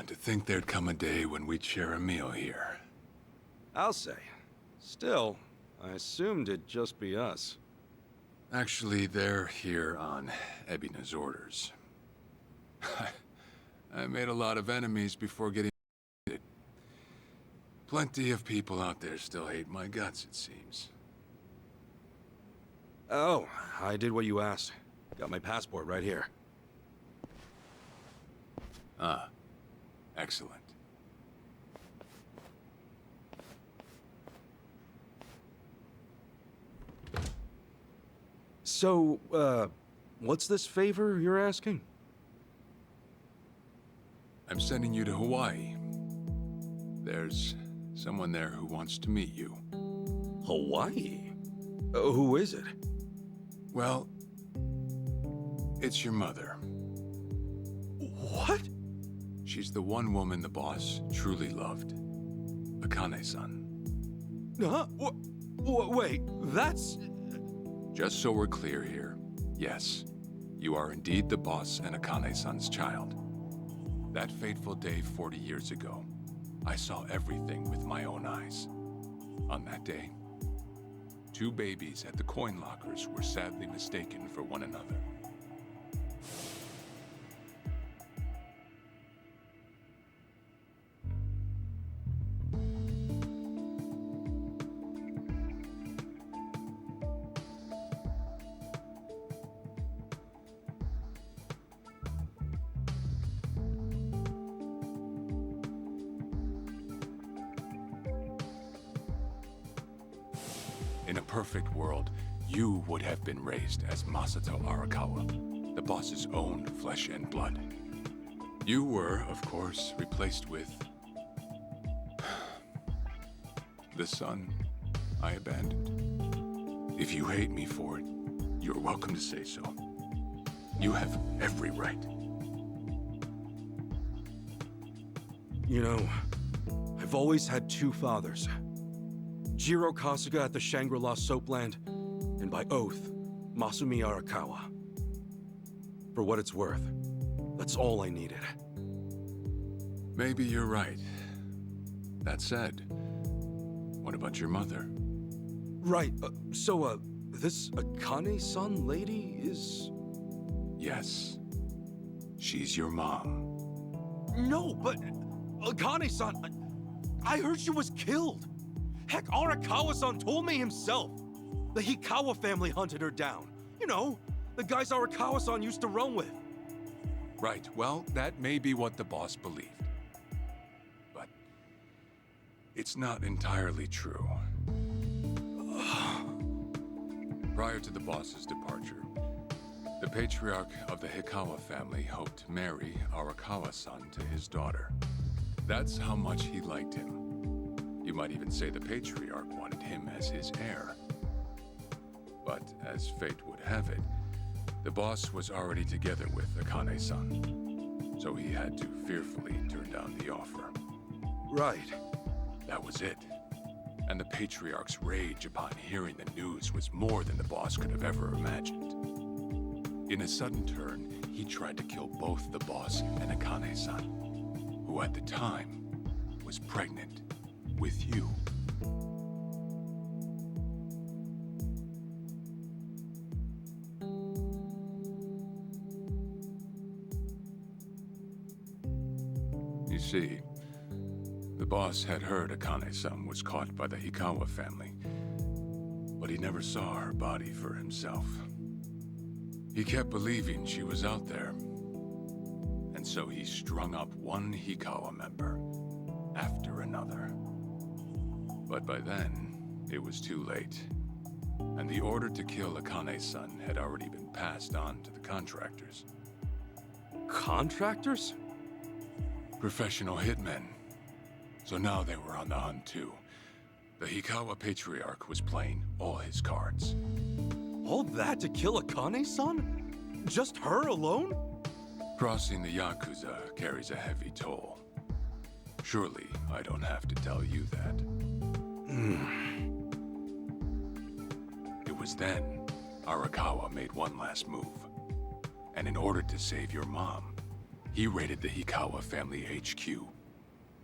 To think there'd come a day when we'd share a meal here. I'll say. Still, I assumed it'd just be us. Actually, they're here on Ebina's orders. I made a lot of enemies before getting it. Plenty of people out there still hate my guts, it seems. Oh, I did what you asked. Got my passport right here. Ah, excellent. So, what's this favor you're asking? I'm sending you to Hawaii. There's someone there who wants to meet you. Hawaii? Who is it? Well, it's your mother. What? She's the one woman the boss truly loved. Akane-san. Huh? Wait, that's... Just so we're clear here, yes, you are indeed the boss and Akane-san's child. That fateful day 40 years ago, I saw everything with my own eyes. On that day, 2 babies at the coin lockers were sadly mistaken for one another. In a perfect world, you would have been raised as Masato Arakawa, the boss's own flesh and blood. You were, of course, replaced with... the son I abandoned. If you hate me for it, you're welcome to say so. You have every right. You know, I've always had 2 fathers. Jiro Kasuga at the Shangri-La Soapland, and by oath, Masumi Arakawa. For what it's worth, that's all I needed. Maybe you're right. That said, what about your mother? Right, so, this Akane-san lady is... Yes. She's your mom. No, but... Akane-san... I heard she was killed! Heck, Arakawa-san told me himself! The Hikawa family hunted her down. You know, The guys Arakawa-san used to roam with. Right, well, that may be what the boss believed. But it's not entirely true. Prior to the boss's departure, the patriarch of the Hikawa family hoped to marry Arakawa-san to his daughter. That's how much he liked him. You might even say the patriarch wanted him as his heir. But as fate would have it, the boss was already together with Akane-san, so he had to fearfully turn down the offer. Right. That was it. And the patriarch's rage upon hearing the news was more than the boss could have ever imagined. In a sudden turn, he tried to kill both the boss and Akane-san, who at the time was pregnant with you. You see, the boss had heard Akane-san was caught by the Hikawa family, but he never saw her body for himself. He kept believing she was out there, and so he strung up one Hikawa member after another. But by then, it was too late, and the order to kill Akane-san had already been passed on to the contractors. Contractors? Professional hitmen. So now they were on the hunt too. The Hikawa Patriarch was playing all his cards. All that to kill Akane-san? Just her alone? Crossing the Yakuza carries a heavy toll. Surely I don't have to tell you that. It was then Arakawa made one last move. And in order to save your mom, he raided the Hikawa family HQ,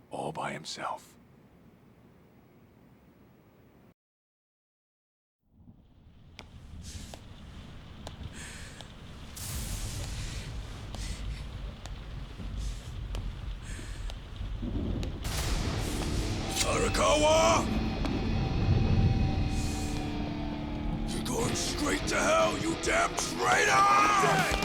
all by himself. Arakawa! You're going straight to hell, you damn traitor!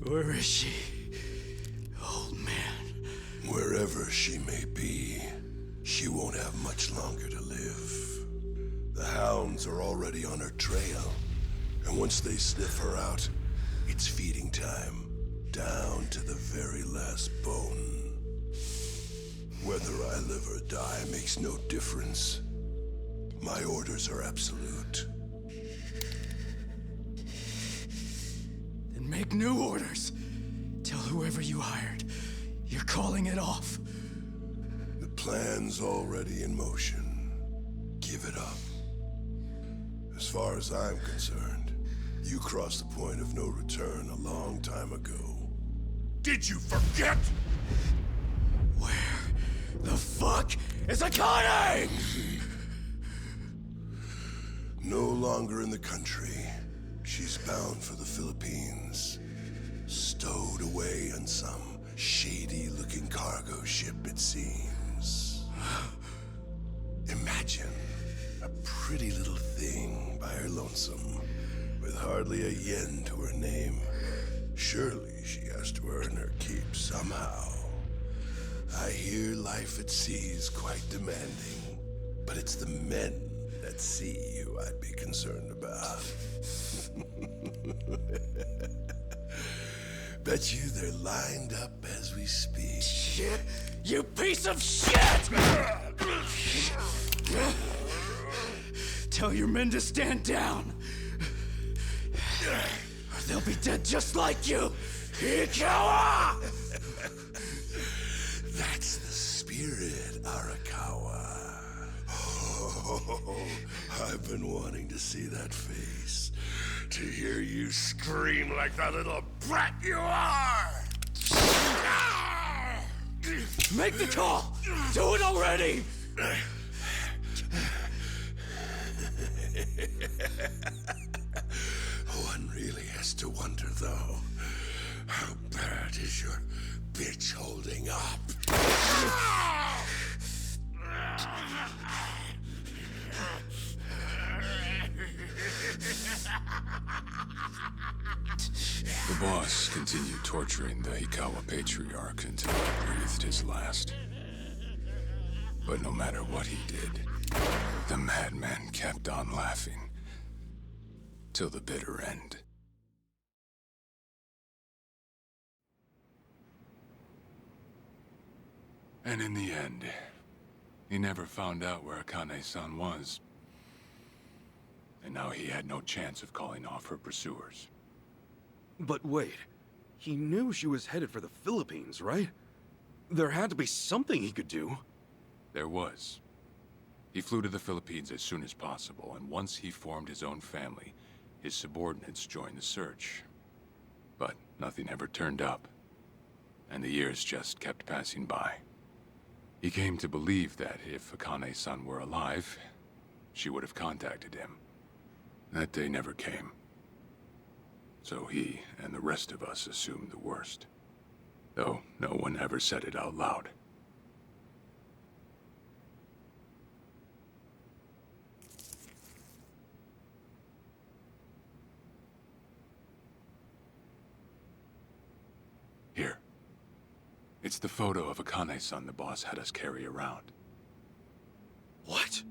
Where is she? Old man. Wherever she may be, she won't have much longer to live. The hounds are already on her trail, and once they sniff her out, it's feeding time, down to the very last bone. Whether I live or die makes no difference. My orders are absolute. Make new orders. Tell whoever you hired, you're calling it off. The plan's already in motion. Give it up. As far as I'm concerned, You crossed the point of no return a long time ago. Did you forget? Where the fuck is Akane? No longer in the country. She's bound for the Philippines. Stowed away on some shady-looking cargo ship, it seems. Imagine a pretty little thing by her lonesome, with hardly a yen to her name. Surely she has to earn her keep somehow. I hear life at sea is quite demanding, but it's the men at sea who I'd be concerned about. Bet you they're lined up as we speak. Shit! You piece of shit! Tell your men to stand down. Or they'll be dead just like you, Ikawa! That's the spirit, Arakawa. Oh, I've been wanting to see that face. To hear you scream like the little brat you are! Make the call! Do it already! One really has to wonder, though, how bad is your bitch holding up? The boss continued torturing the Hikawa patriarch until he breathed his last. But no matter what he did, the madman kept on laughing. Till the bitter end. And in the end, he never found out where Akane-san was. And now he had no chance of calling off her pursuers. But wait, he knew she was headed for the Philippines, right? There had to be something he could do. There was. He flew to the Philippines as soon as possible, and once he formed his own family, his subordinates joined the search. But nothing ever turned up, and the years just kept passing by. He came to believe that if Akane-san were alive, she would have contacted him. That day never came. So he and the rest of us assumed the worst. Though no one ever said it out loud. Here. It's the photo of Akane-san the boss had us carry around. What?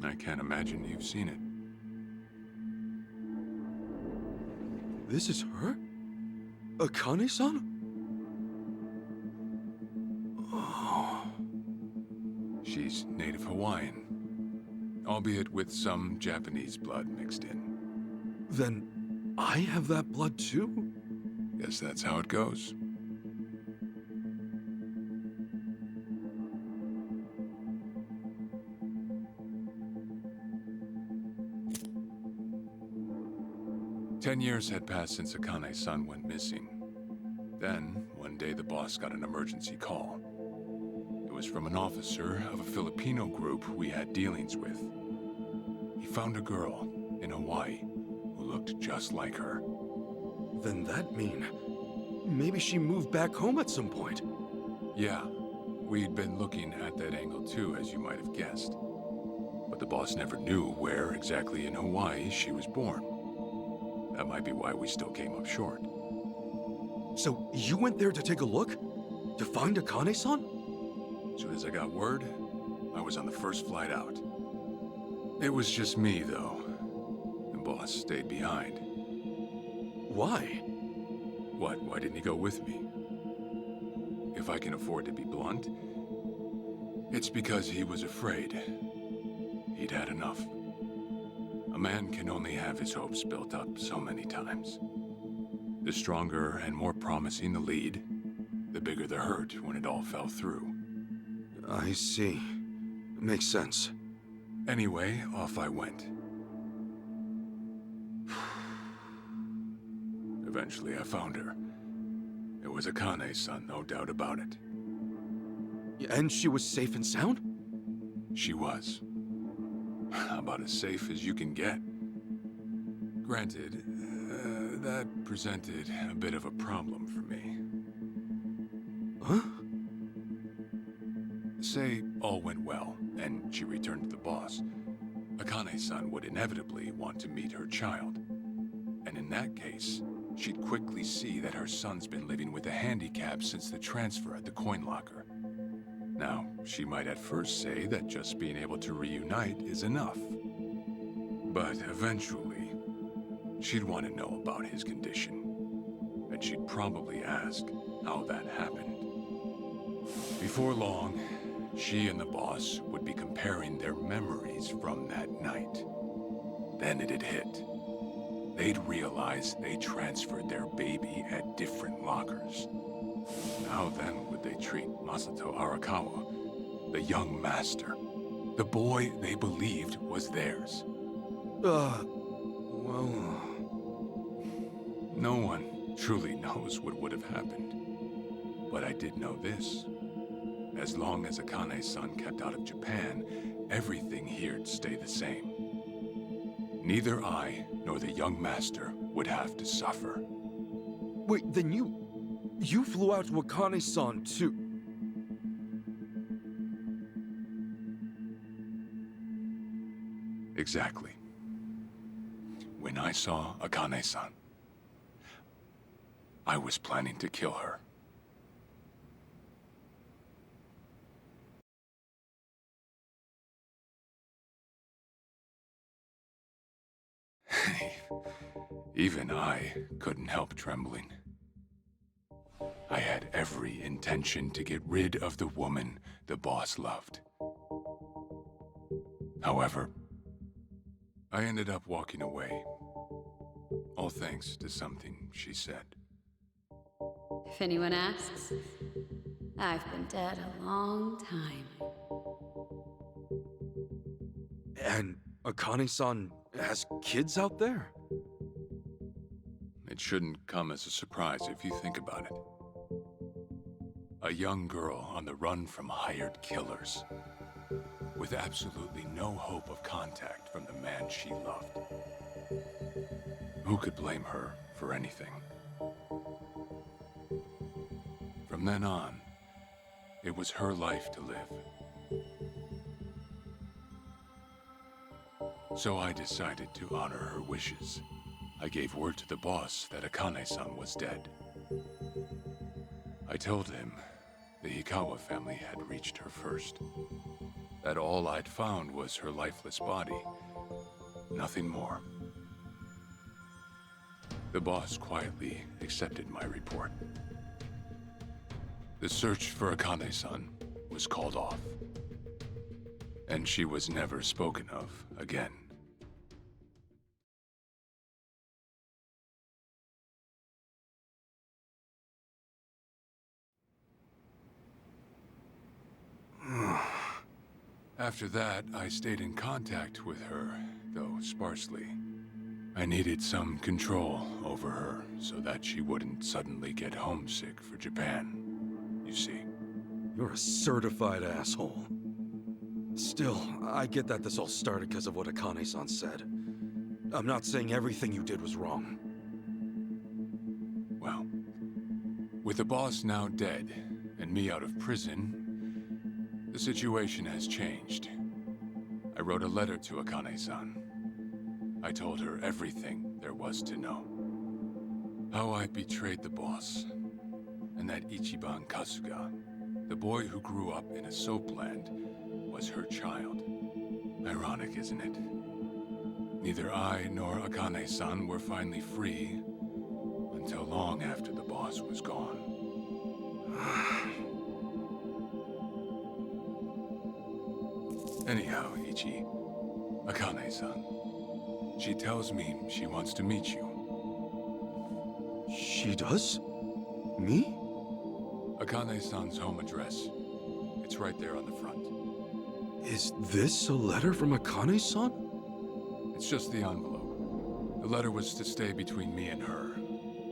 I can't imagine you've seen it. This is her? Akane-san? Oh. She's native Hawaiian, albeit with some Japanese blood mixed in. Then I have that blood too? Guess that's how it goes. Ten years had passed since Akane-san went missing. Then, one day the boss got an emergency call. It was from an officer of a Filipino group we had dealings with. He found a girl in Hawaii who looked just like her. Then that mean maybe she moved back home at some point. Yeah, we'd been looking at that angle too, as you might have guessed. But the boss never knew where exactly in Hawaii she was born. That might be why we still came up short. So you went there to take a look? To find Akane-san? As soon as I got word, I was on the first flight out. It was just me, though. The boss stayed behind. Why? What? Why didn't he go with me? If I can afford to be blunt, it's because he was afraid. He'd had enough. A man can only have his hopes built up so many times. The stronger and more promising the lead, the bigger the hurt when it all fell through. I see. Makes sense. Anyway, off I went. Eventually, I found her. It was Akane's son, no doubt about it. And she was safe and sound? She was. About as safe as you can get. Granted, that presented a bit of a problem for me. Huh? Say all went well, and she returned to the boss. Akane's son would inevitably want to meet her child. And in that case, she'd quickly see that her son's been living with a handicap since the transfer at the coin locker. Now, she might at first say that just being able to reunite is enough. But eventually, she'd want to know about his condition. And she'd probably ask how that happened. Before long, she and the boss would be comparing their memories from that night. Then it'd hit. They'd realize they transferred their baby at different lockers. How then would they treat Masato Arakawa, the young master, the boy they believed was theirs? Well... No one truly knows what would have happened. But I did know this. As long as Akane's son kept out of Japan, everything here'd stay the same. Neither I nor the young master would have to suffer. Wait, then you flew out to Akane-san too? Exactly. When I saw Akane-san, I was planning to kill her. Even I couldn't help trembling. I had every intention to get rid of the woman the boss loved. However, I ended up walking away, all thanks to something she said. If anyone asks, I've been dead a long time. And Akane-san has kids out there? It shouldn't come as a surprise if you think about it. A young girl on the run from hired killers, with absolutely no hope of contact from the man she loved. Who could blame her for anything? From then on, it was her life to live. So I decided to honor her wishes. I gave word to the boss that Akane-san was dead. I told him the Hikawa family had reached her first. That all I'd found was her lifeless body. Nothing more. The boss quietly accepted my report. The search for Akane-san was called off. And she was never spoken of again. After that, I stayed in contact with her, though sparsely. I needed some control over her so that she wouldn't suddenly get homesick for Japan, you see. You're a certified asshole. Still, I get that this all started because of what Akane-san said. I'm not saying everything you did was wrong. Well, with the boss now dead and me out of prison, the situation has changed. I wrote a letter to Akane-san. I told her everything there was to know. How I betrayed the boss, and that Ichiban Kasuga, the boy who grew up in a soapland, was her child. Ironic, isn't it? Neither I nor Akane-san were finally free until long after the boss was gone. Anyhow, Ichi, Akane-san, she tells me she wants to meet you. She does? Me? Akane-san's home address. It's right there on the front. Is this a letter from Akane-san? It's just the envelope. The letter was to stay between me and her.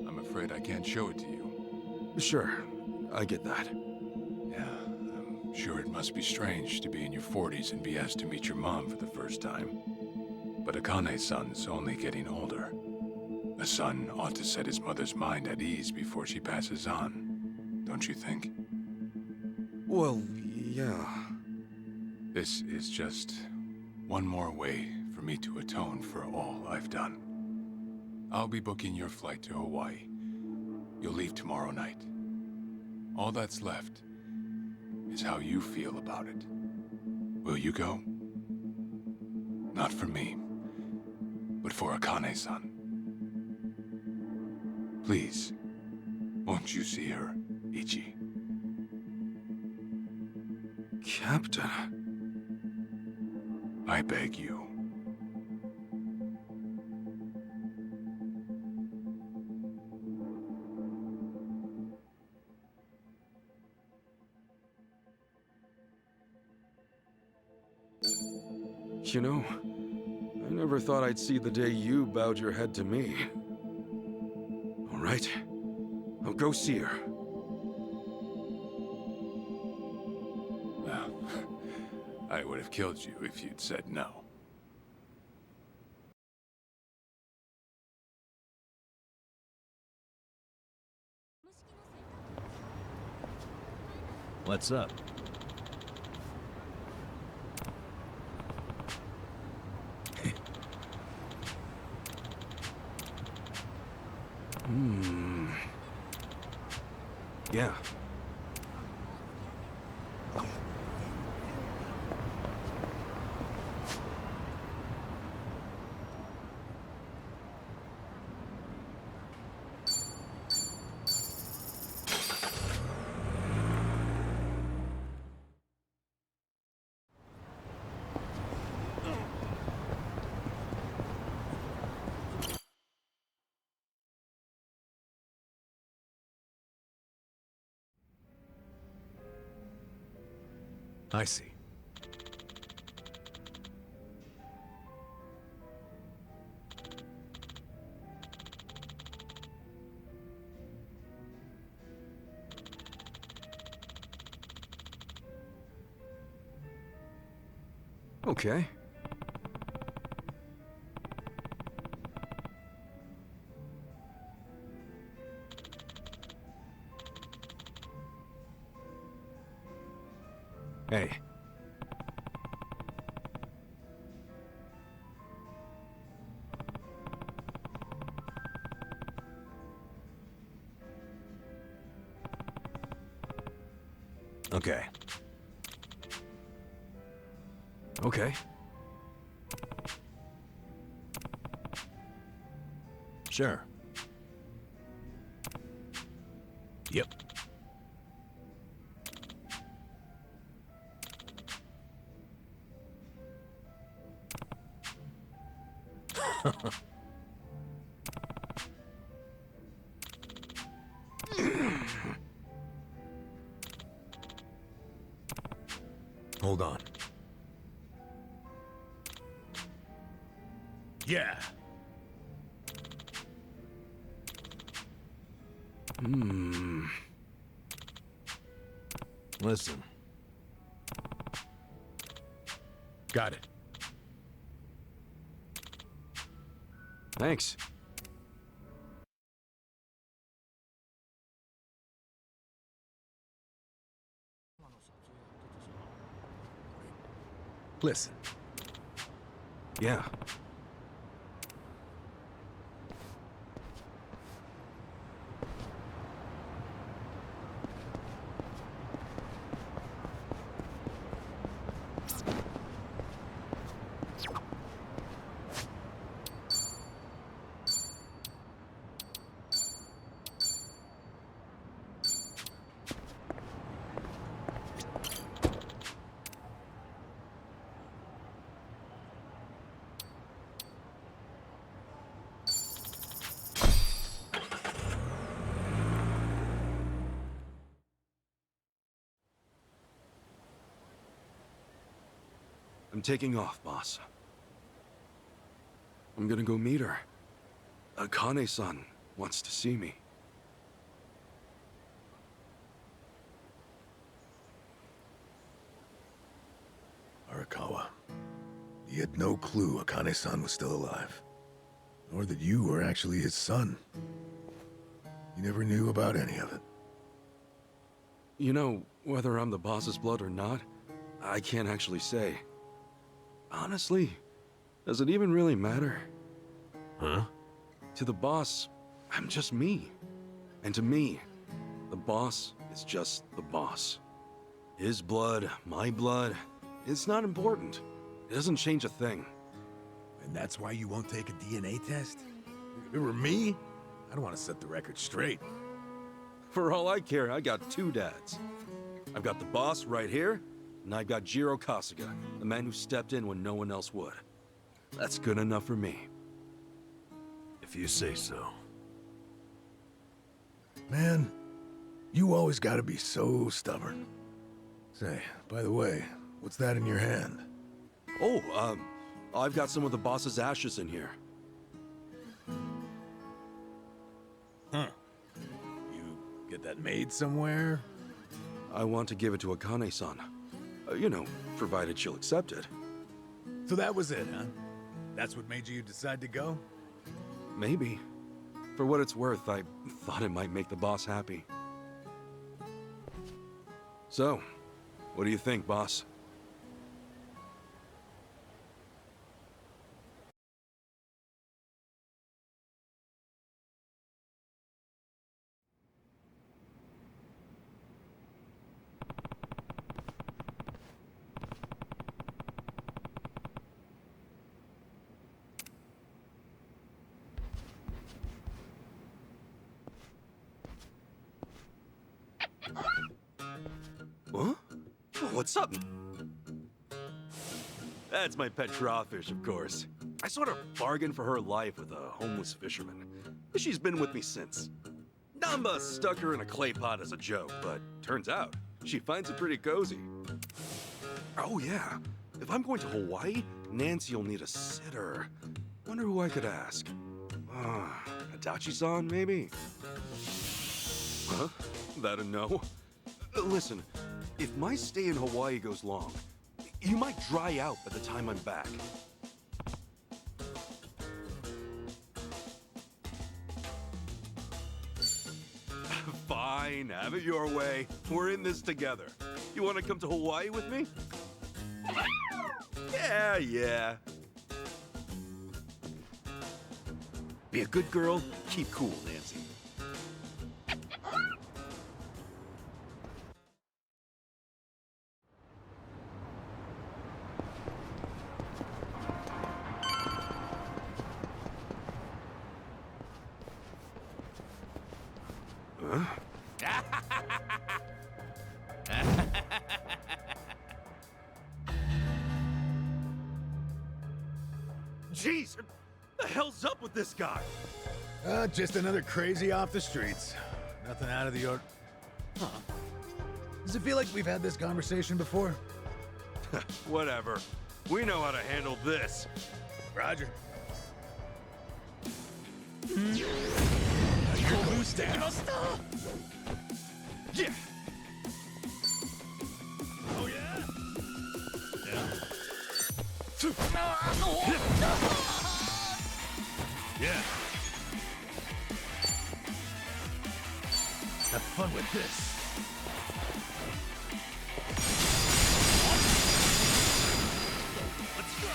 I'm afraid afraid I can't show it to you. Sure, I get that. Yeah, I'm sure it must be strange to be in your 40s and be asked to meet your mom for the first time. But Akane-san's only getting older. A son ought to set his mother's mind at ease before she passes on, don't you think? Well, yeah. This is just one more way for me to atone for all I've done. I'll be booking your flight to Hawaii. You'll leave tomorrow night. All that's left is how you feel about it. Will you go? Not for me, but for Akane-san. Please, won't you see her, Ichi? Captain. I beg you. You know, I never thought I'd see the day you bowed your head to me. All right, I'll go see her. Well, I would have killed you if you'd said no. What's up? Yeah. I see. Okay. Hey. Okay. Okay. Sure. Yep. Hold on. Yeah. Listen. Got it. Thanks. Listen. Yeah. I'm taking off, boss. I'm gonna go meet her. Akane-san wants to see me. He had no clue Akane-san was still alive. Nor that you were actually his son. He never knew about any of it. You know, whether I'm the boss's blood or not, I can't actually say. Honestly, does it even really matter? Huh? To the boss, I'm just me. And to me, the boss is just the boss. His blood, my blood, it's not important. It doesn't change a thing. And that's why you won't take a DNA test? If it were me, I'd want to set the record straight. For all I care, I got two dads. I've got the boss right here, and I've got Jiro Kasuga, the man who stepped in when no one else would. That's good enough for me. If you say so. Man, you always gotta be so stubborn. Say, by the way, what's that in your hand? Oh, I've got some of the boss's ashes in here. Huh. You get that made somewhere? I want to give it to Akane-san. You know, provided she'll accept it. So that was it, huh? That's what made you decide to go? Maybe. For what it's worth, I thought it might make the boss happy. So, what do you think, boss? Huh? What's up? That's my pet crawfish, of course. I sort of bargained for her life with a homeless fisherman. She's been with me since. Namba stuck her in a clay pot as a joke, but turns out she finds it pretty cozy. Oh yeah, if I'm going to Hawaii, Nancy'll need a sitter. Wonder who I could ask. Adachi-san, maybe? Huh? That a no? Listen, if my stay in Hawaii goes long, you might dry out by the time I'm back. Fine, have it your way. We're in this together. You want to come to Hawaii with me? Yeah. Be a good girl, keep cool, Nancy. Jeez, what the hell's up with this guy? Just another crazy off the streets. Nothing out of the ordinary. Huh. Does it feel like we've had this conversation before? Whatever. We know how to handle this. Roger. Yeah. Oh yeah? Yeah. Have fun with this. Let's go.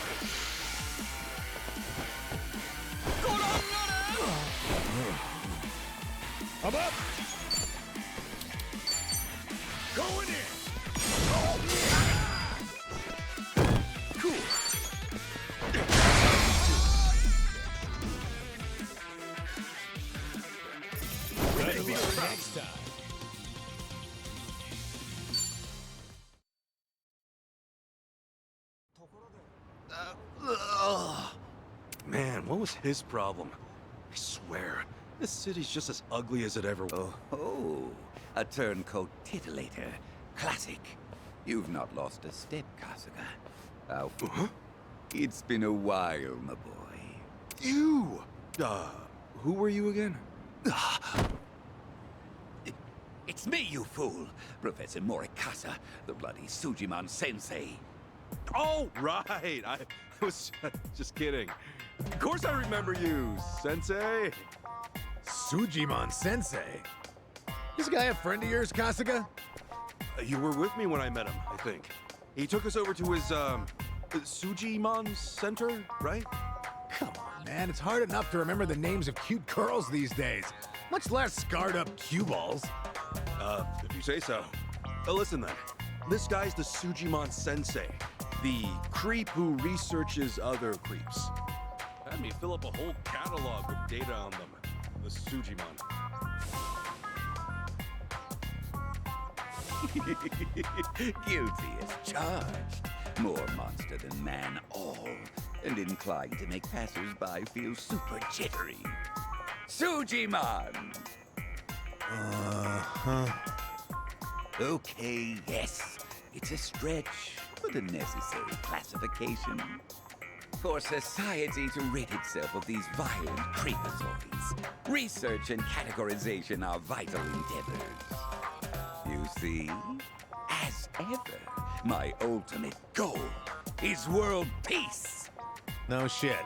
I'm up! Going in. Maybe next time. Man, what was his problem? I swear, this city's just as ugly as it ever was. Oh, a turncoat titillator. Classic. You've not lost a step, Kasuga. Huh? It's been a while, my boy. You! Who were you again? It's me, you fool! Professor Morikasa, the bloody Sujiman sensei. Oh, right. I was just kidding. Of course I remember you, Sensei. Sujimon Sensei? This guy a friend of yours, Kasuga? You were with me when I met him, I think. He took us over to his, Sujimon Center, right? Come on, man. It's hard enough to remember the names of cute girls these days, much less scarred up cue balls. If you say so. Listen then. This guy's the Sujimon Sensei, the creep who researches other creeps. Had me fill up a whole catalog with data on them. The Sujimon. Guilty as charged. More monster than man all, and inclined to make passers-by feel super jittery. Sujimon! Uh-huh. Okay, yes. It's a stretch, but a necessary classification. For society to rid itself of these violent creepazoids, research and categorization are vital endeavors. You see, as ever, my ultimate goal is world peace. No shit.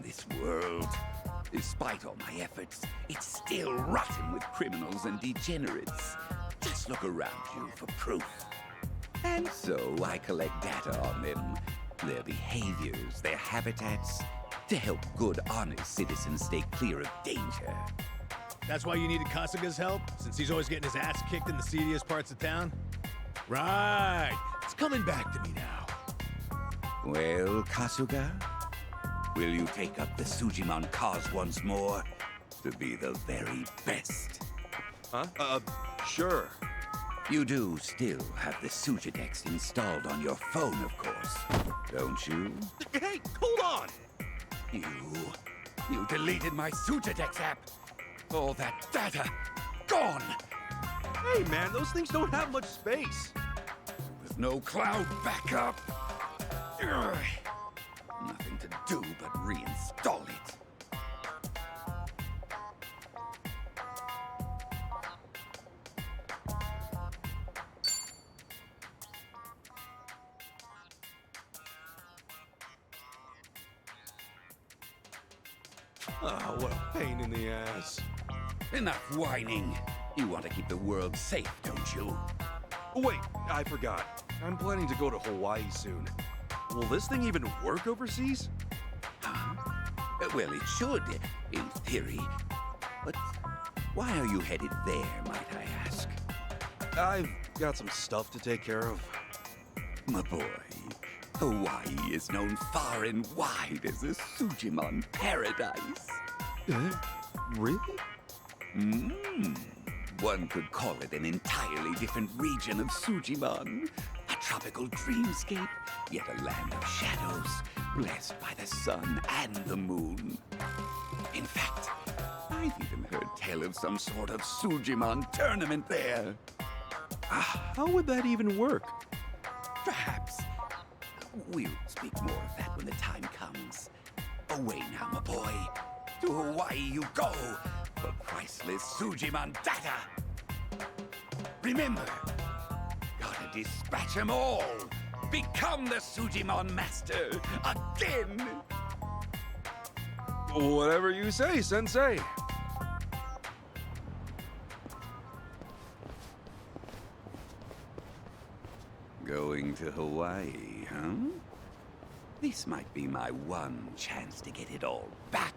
This world, despite all my efforts, it's still rotten with criminals and degenerates. Just look around you for proof. And so I collect data on them, their behaviors, their habitats, to help good, honest citizens stay clear of danger. That's why you needed Kasuga's help, since he's always getting his ass kicked in the seediest parts of town? Right. It's coming back to me now. Well, Kasuga, will you take up the Sujimon cause once more to be the very best? Huh? Sure. You do still have the Sujidex installed on your phone, of course, don't you? Hey, hold on! You deleted my Sujidex app. All that data, gone! Hey, man, those things don't have much space. With no cloud backup. Ugh. Nothing to do but reinstall it. Oh, what a pain in the ass. Enough whining. You want to keep the world safe, don't you? Wait, I forgot. I'm planning to go to Hawaii soon. Will this thing even work overseas? Huh? Well, it should, in theory. But why are you headed there, might I ask? I've got some stuff to take care of. My boy, Hawaii is known far and wide as a Sujimon paradise. Really? One could call it an entirely different region of Sujimon. A tropical dreamscape, yet a land of shadows, blessed by the sun and the moon. In fact, I've even heard tell of some sort of Sujimon tournament there. How would that even work? Perhaps. We'll speak more of that when the time comes. Away now, my boy. To Hawaii you go for priceless Sujimon data. Remember, gotta dispatch 'em all. Become the Sujimon master again. Whatever you say, Sensei. Going to Hawaii, huh? This might be my one chance to get it all back.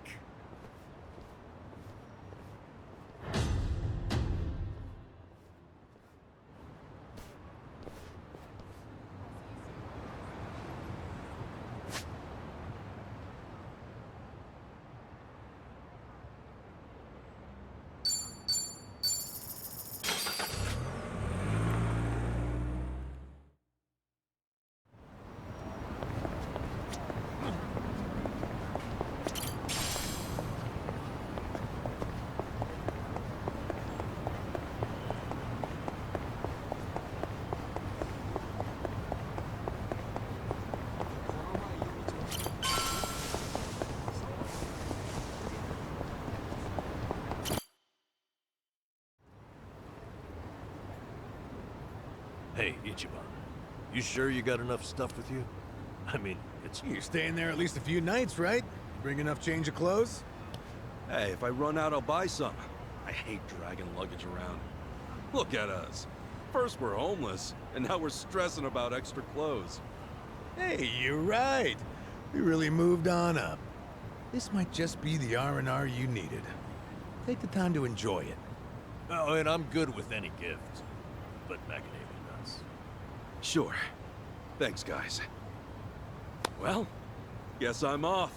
Hey, Ichiban. You sure you got enough stuff with you? I mean, it's... You're staying there at least a few nights, right? Bring enough change of clothes? Hey, if I run out, I'll buy some. I hate dragging luggage around. Look at us. First we're homeless, and now we're stressing about extra clothes. Hey, you're right. We really moved on up. This might just be the R&R you needed. Take the time to enjoy it. Oh, and I'm good with any gift. But macadamia nuts. Sure. Thanks, guys. Well, guess I'm off.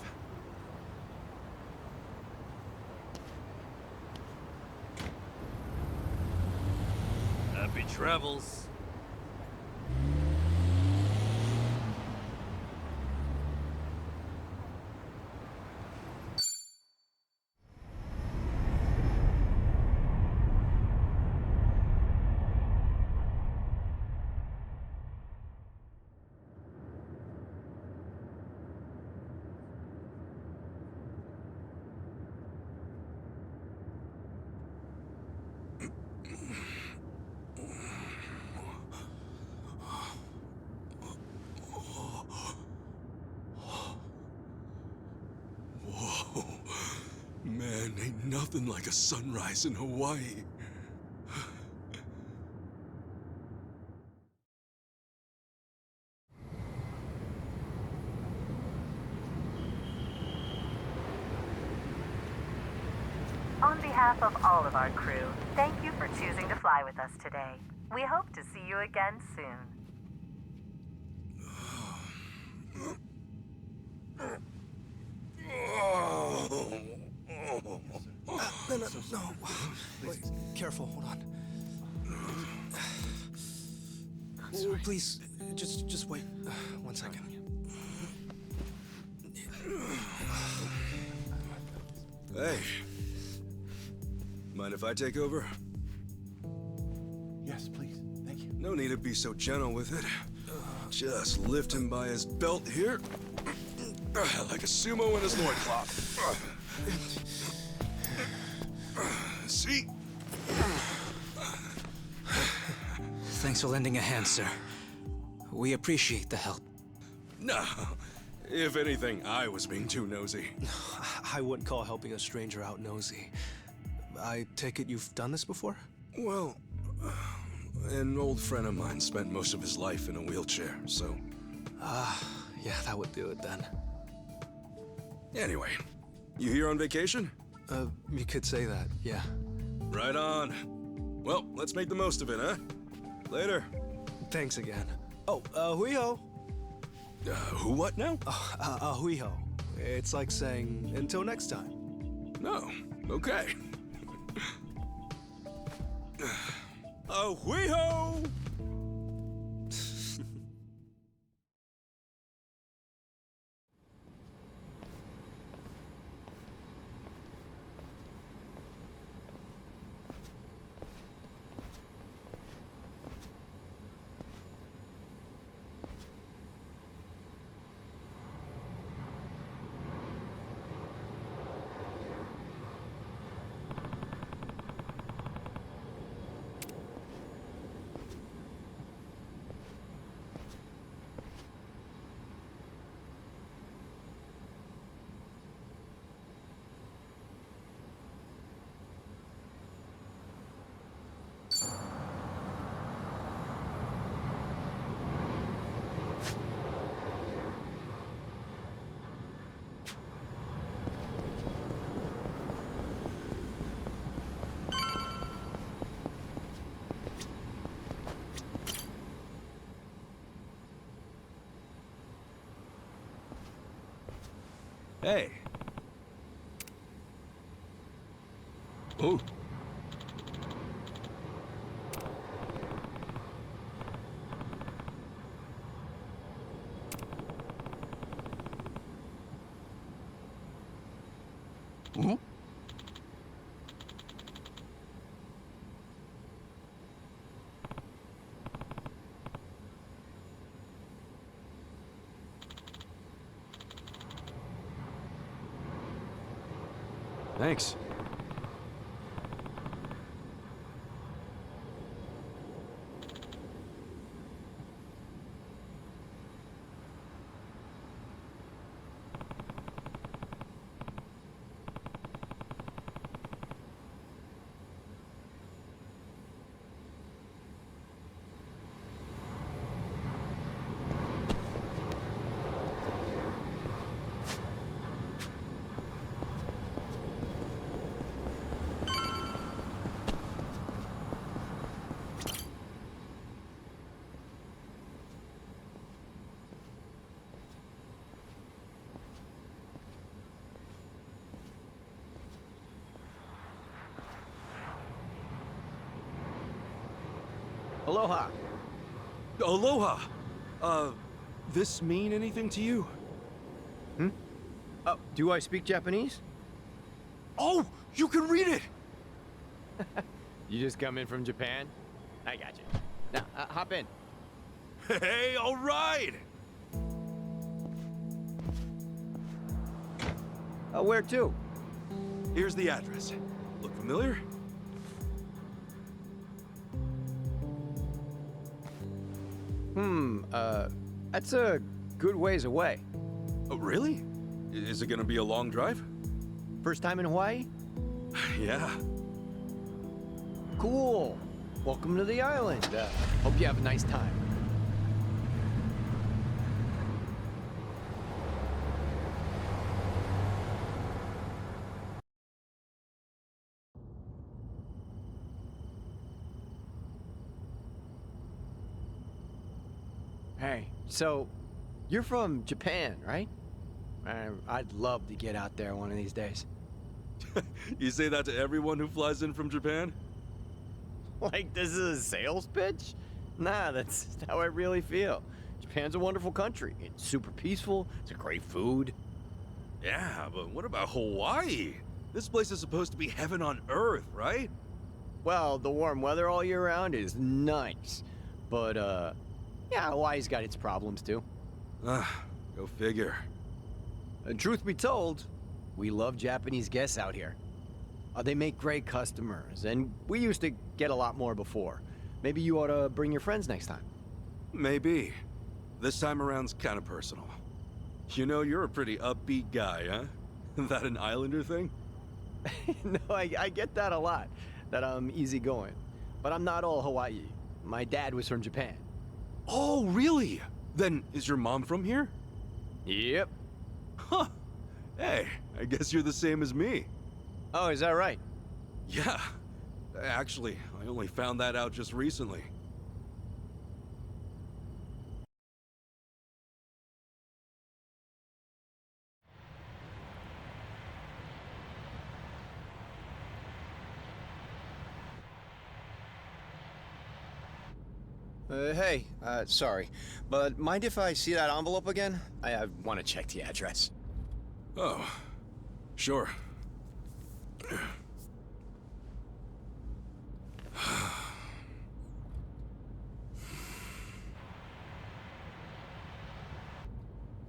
Happy travels. Whoa. Man, ain't nothing like a sunrise in Hawaii. On behalf of all of our crew, thank you for choosing to fly with us today. We hope to see you again soon. No. Wait, careful, hold on. Oh, please, just wait 1 second. Hey. Mind if I take over? Yes, please. Thank you. No need to be so gentle with it. Just lift him by his belt here. Like a sumo in his loincloth. See? Thanks for lending a hand, sir. We appreciate the help. No. If anything, I was being too nosy. I wouldn't call helping a stranger out nosy. I take it you've done this before? Well, an old friend of mine spent most of his life in a wheelchair, so... Yeah, that would do it then. Anyway, you here on vacation? You could say that, yeah. Right on. Well, let's make the most of it, huh? Later. Thanks again. Oh, hui-ho. Who what now? Hui-ho. It's like saying, until next time. No, okay. Hui-ho! Hey. Oh. Hmm? Thanks. Aloha. Aloha! This mean anything to you? Hmm? Do I speak Japanese? Oh, you can read it! You just come in from Japan? I got you. Now, hop in. Hey, all right! Where to? Here's the address. Look familiar? That's a good ways away. Oh, really? Is it gonna be a long drive? First time in Hawaii? Yeah. Cool. Welcome to the island. Hope you have a nice time. Hey, so you're from Japan, right? I'd love to get out there one of these days. You say that to everyone who flies in from Japan? Like this is a sales pitch? Nah, that's how I really feel. Japan's a wonderful country. It's super peaceful. It's a great food. Yeah, but what about Hawaii? This place is supposed to be heaven on earth, right? Well, the warm weather all year round is nice. But, yeah, Hawaii's got its problems too. Go figure. And truth be told, we love Japanese guests out here. They make great customers, and we used to get a lot more before. Maybe you ought to bring your friends next time. Maybe. This time around's kind of personal. You know, you're a pretty upbeat guy, huh? That an Islander thing? No, I get that a lot, that I'm easygoing. But I'm not all Hawaii. My dad was from Japan. Oh, really? Then is your mom from here? Yep. Huh. Hey, I guess you're the same as me. Oh, is that right? Yeah. Actually, I only found that out just recently. Hey, sorry, but mind if I see that envelope again? I want to check the address. Oh, sure.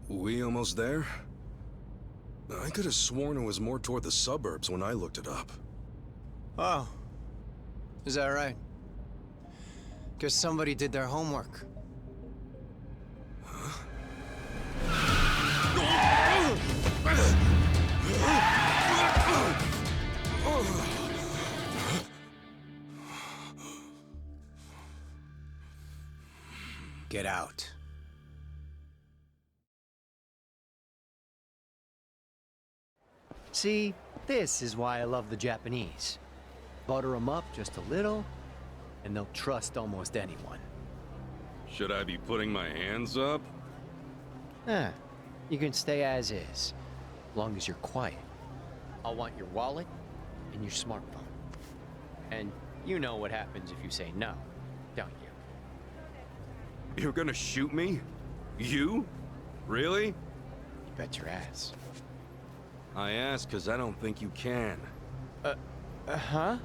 We almost there? I could have sworn it was more toward the suburbs when I looked it up. Oh, is that right? Guess somebody did their homework. Get out. See, this is why I love the Japanese. Butter them up just a little, and they'll trust almost anyone. Should I be putting my hands up? You can stay as is, long as you're quiet. I'll want your wallet and your smartphone. And you know what happens if you say no, don't you? You're gonna shoot me? You? Really? You bet your ass. I ask because I don't think you can. Huh?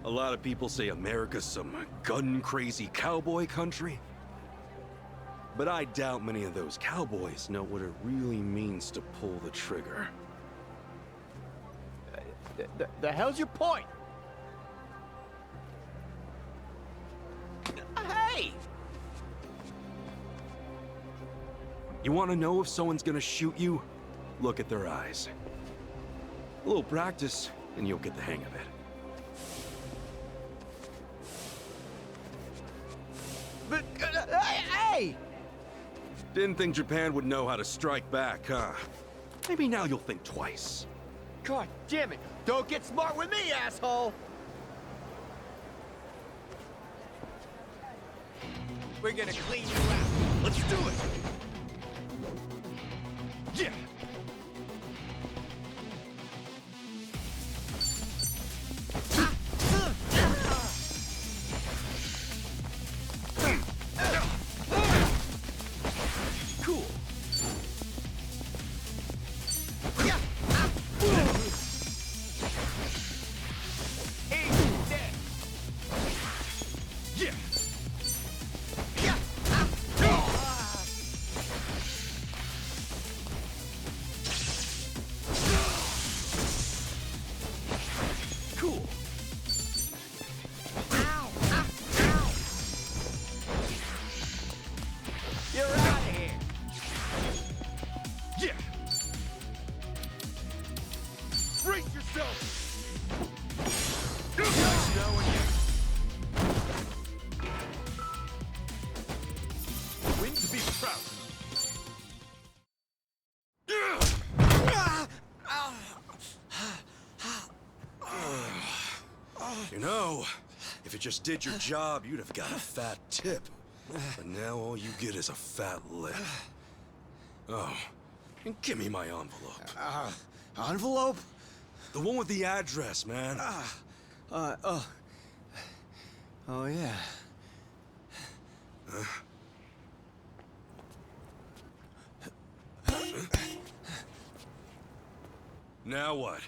A lot of people say America's some gun-crazy cowboy country. But I doubt many of those cowboys know what it really means to pull the trigger. The hell's your point? Hey! You want to know if someone's gonna shoot you? Look at their eyes. A little practice, and you'll get the hang of it. But, hey! Didn't think Japan would know how to strike back, huh? Maybe now you'll think twice. God damn it! Don't get smart with me, asshole! We're gonna clean you out. Let's do it! Yeah! to be proud. You know, if you just did your job, you'd have got a fat tip. But now all you get is a fat lip. Oh, and give me my envelope. Envelope? The one with the address, man. Oh, yeah. Now what?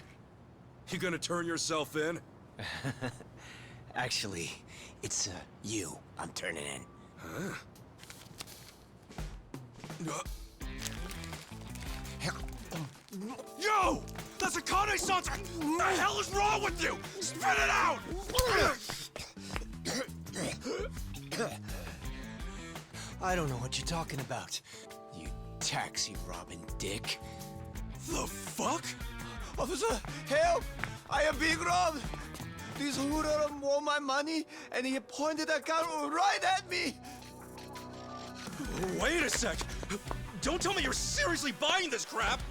You gonna turn yourself in? Actually, it's you I'm turning in. Huh? Yo! That's a Kane-san's! What the hell is wrong with you? Spit it out! I don't know what you're talking about, you taxi-robbing dick. The fuck? Officer, help! I am being robbed! This hoodlum want my money, and he pointed a gun right at me! Wait a sec! Don't tell me you're seriously buying this crap!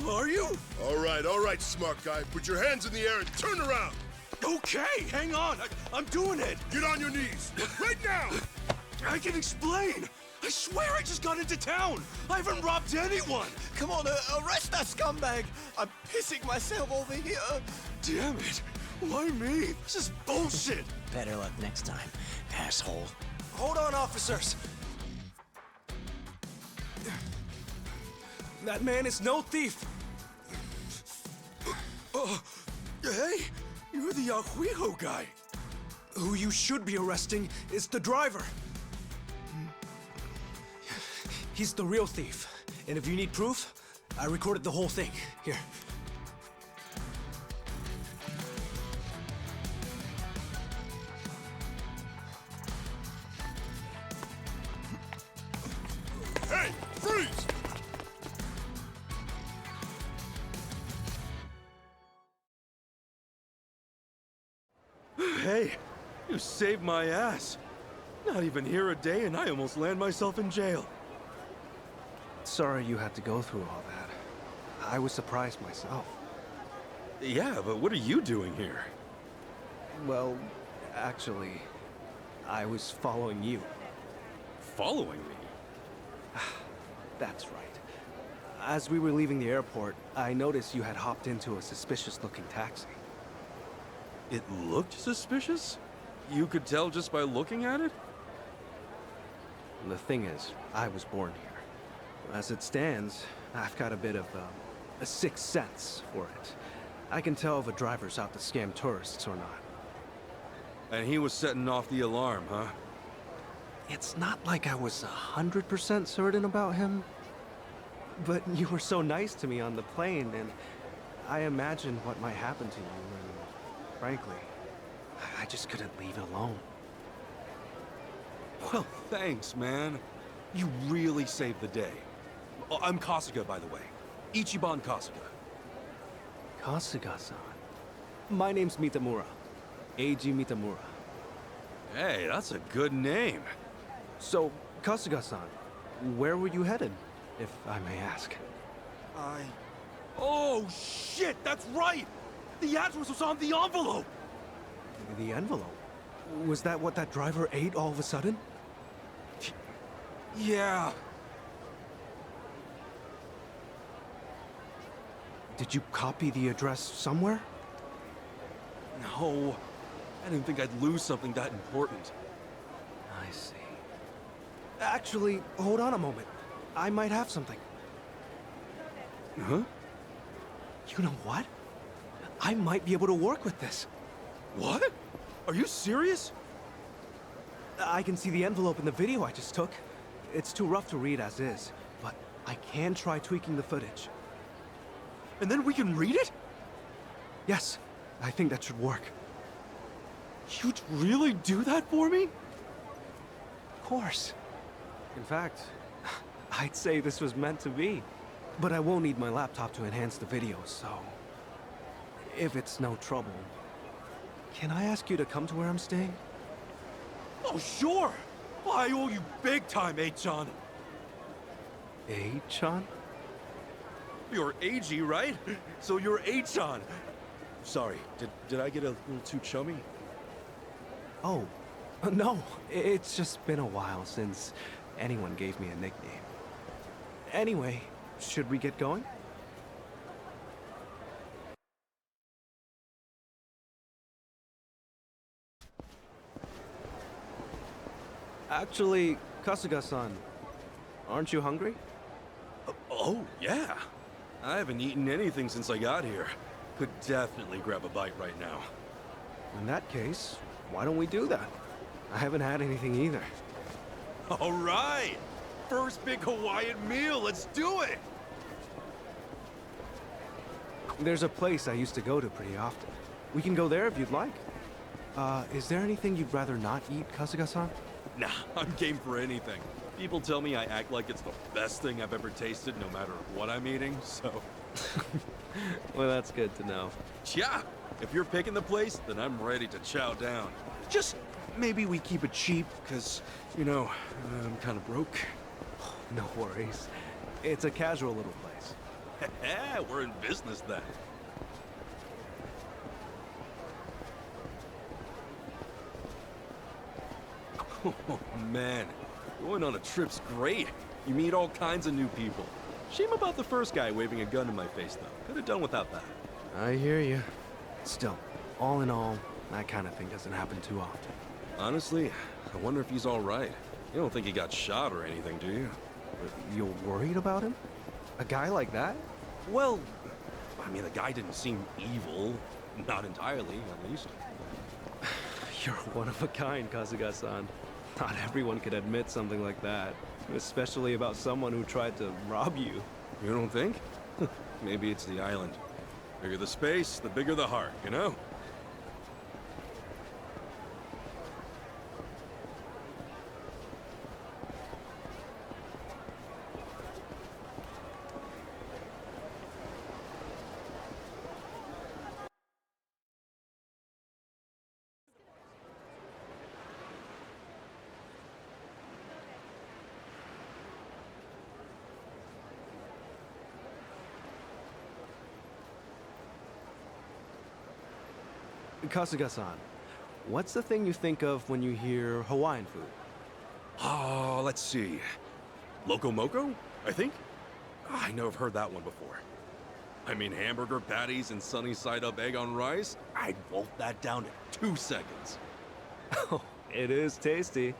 Are you? All right, smart guy. Put your hands in the air and turn around. Okay, hang on. I'm doing it. Get on your knees. Right now! I can explain. I swear I just got into town. I haven't robbed anyone. Come on, arrest that scumbag! I'm pissing myself over here! Damn it. Why me? This is bullshit. Better luck next time, asshole. Hold on, officers! That man is no thief. Hey, you're the Ajuijo guy. Who you should be arresting is the driver. He's the real thief. And if you need proof, I recorded the whole thing. Here. Hey, freeze! Hey, you saved my ass. Not even here a day and I almost land myself in jail. Sorry you had to go through all that. I was surprised myself. Yeah, but what are you doing here? Well, actually, I was following you. Following me? That's right. As we were leaving the airport, I noticed you had hopped into a suspicious-looking taxi. It looked suspicious? You could tell just by looking at it? The thing is, I was born here. As it stands, I've got a bit of a sixth sense for it. I can tell if a driver's out to scam tourists or not. And he was setting off the alarm, huh? It's not like I was 100% certain about him. But you were so nice to me on the plane, and I imagined what might happen to you, and frankly, I just couldn't leave it alone. Well, thanks, man. You really saved the day. Oh, I'm Kasuga, by the way. Ichiban Kasuga. Kasuga-san. My name's Mitamura. Eiji Mitamura. Hey, that's a good name. So, Kasuga-san, where were you headed, if I may ask? Oh, shit, that's right! The address was on the envelope! The envelope? Was that what that driver ate all of a sudden? Yeah. Did you copy the address somewhere? No. I didn't think I'd lose something that important. I see. Actually, hold on a moment. I might have something. Huh? You know what? I might be able to work with this. What? Are you serious? I can see the envelope in the video I just took. It's too rough to read as is, but I can try tweaking the footage. And then we can read it? Yes, I think that should work. You'd really do that for me? Of course. In fact, I'd say this was meant to be. But I won't need my laptop to enhance the video, so... if it's no trouble, can I ask you to come to where I'm staying? Oh, sure! I owe you big time, John. A-chan? You're AG, right? So you're A-chan. Sorry, did I get a little too chummy? Oh, no. It's just been a while since anyone gave me a nickname. Anyway, should we get going? Actually, Kasuga-san, aren't you hungry? Oh, yeah. I haven't eaten anything since I got here. Could definitely grab a bite right now. In that case, why don't we do that? I haven't had anything either. All right! First big Hawaiian meal, let's do it! There's a place I used to go to pretty often. We can go there if you'd like. Is there anything you'd rather not eat, Kasuga-san? Nah, I'm game for anything. People tell me I act like it's the best thing I've ever tasted, no matter what I'm eating, so... Well, that's good to know. Yeah, if you're picking the place, then I'm ready to chow down. Just maybe we keep it cheap, because, you know, I'm kind of broke. No worries. It's a casual little place. Yeah, we're in business then. Oh, man. Going on a trip's great. You meet all kinds of new people. Shame about the first guy waving a gun in my face, though. Could have done without that. I hear you. Still, all in all, that kind of thing doesn't happen too often. Honestly, I wonder if he's all right. You don't think he got shot or anything, do you? You're worried about him? A guy like that? Well, I mean, the guy didn't seem evil. Not entirely, at least. You're one of a kind, Kasuga-san. Not everyone could admit something like that. Especially about someone who tried to rob you. You don't think? Maybe it's the island. Bigger the space, the bigger the heart, you know? Kasuga-san, what's the thing you think of when you hear Hawaiian food? Oh, let's see. Loco Moco, I think? I know I've heard that one before. I mean, hamburger patties and sunny side up egg on rice? I'd wolf that down in 2 seconds. Oh, it is tasty.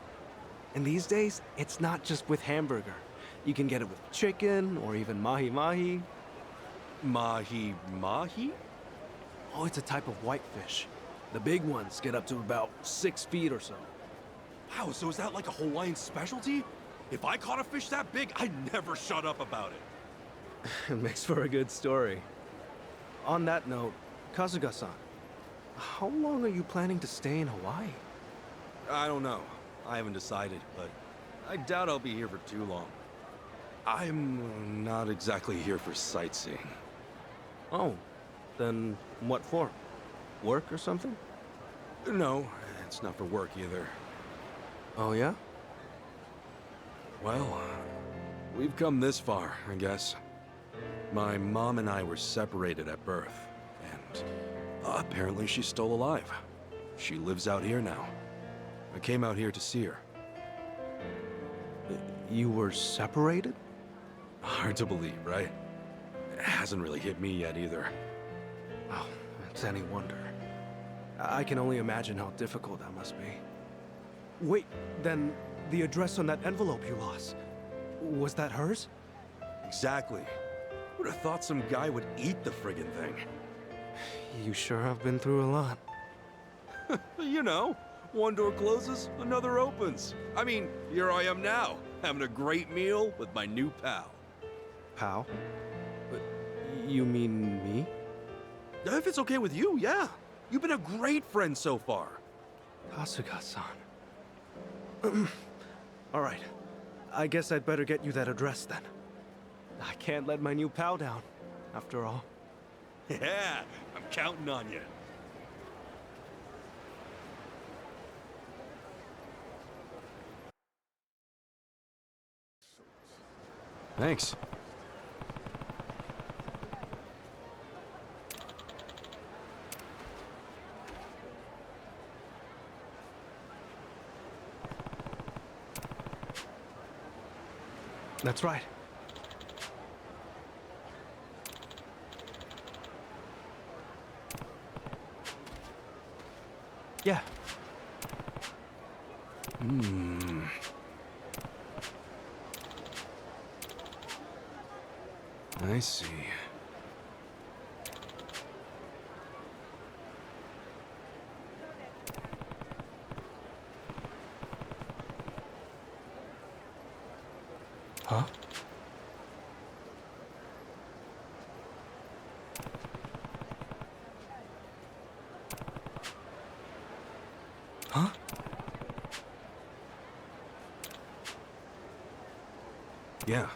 And these days, it's not just with hamburger. You can get it with chicken or even mahi-mahi. Mahi-mahi? Oh, it's a type of whitefish. The big ones get up to about 6 feet or so. Wow, so is that like a Hawaiian specialty? If I caught a fish that big, I'd never shut up about it. It makes for a good story. On that note, Kasuga-san, how long are you planning to stay in Hawaii? I don't know. I haven't decided, but I doubt I'll be here for too long. I'm not exactly here for sightseeing. Oh, then what for? Work or something? No, it's not for work either. Oh, yeah? Well, we've come this far, I guess. My mom and I were separated at birth, and apparently she's still alive. She lives out here now. I came out here to see her. You were separated? Hard to believe, right? It hasn't really hit me yet either. Oh, it's any wonder. I can only imagine how difficult that must be. Wait, then the address on that envelope you lost, was that hers? Exactly. Would have thought some guy would eat the friggin' thing. You sure have been through a lot. You know, one door closes, another opens. I mean, here I am now, having a great meal with my new pal. Pal? You mean me? If it's okay with you, yeah. You've been a great friend so far. Kasuga-san. All right. I guess I'd better get you that address then. I can't let my new pal down, after all. Yeah, I'm counting on you. Thanks. That's right. Yeah. Hmm. I see. Huh? Huh? Yeah.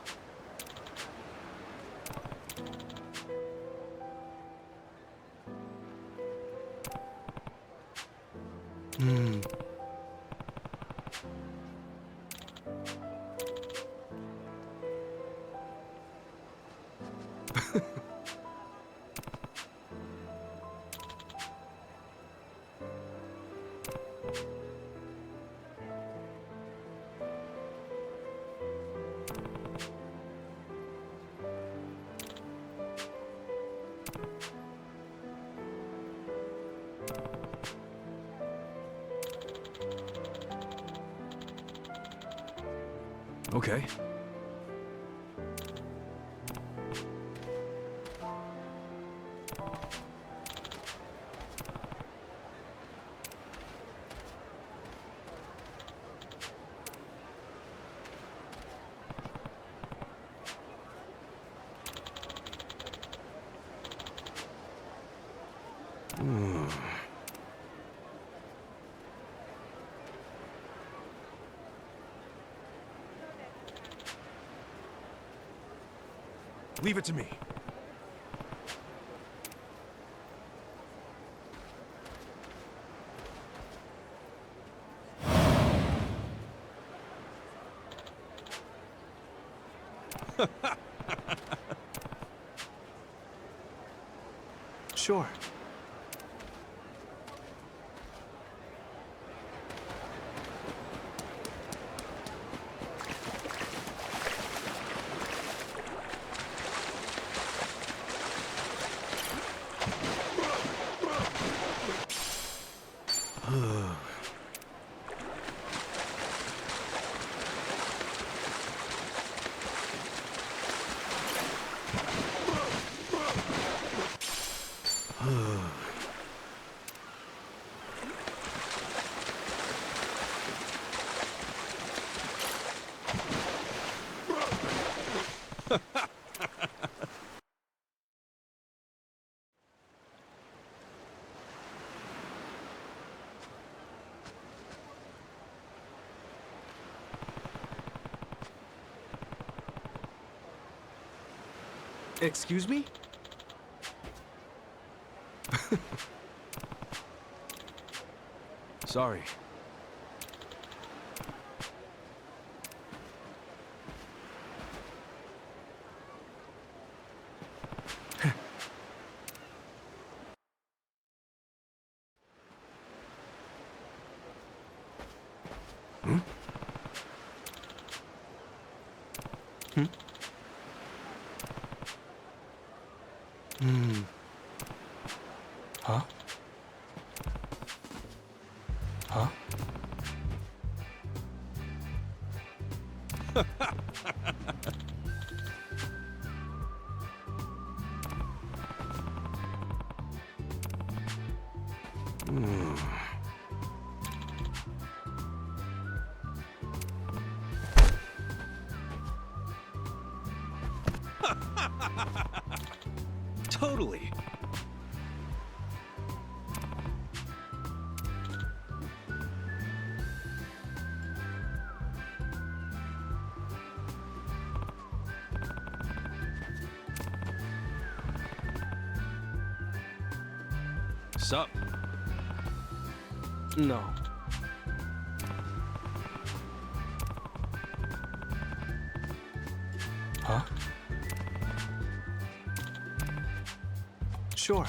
Hmm. Okay. Hmm. Leave it to me. Sure. Excuse me? Sorry. Hmm? Hmm? Hmm. Huh? Huh? Hmm. Totally. Sup? No. Huh? Sure.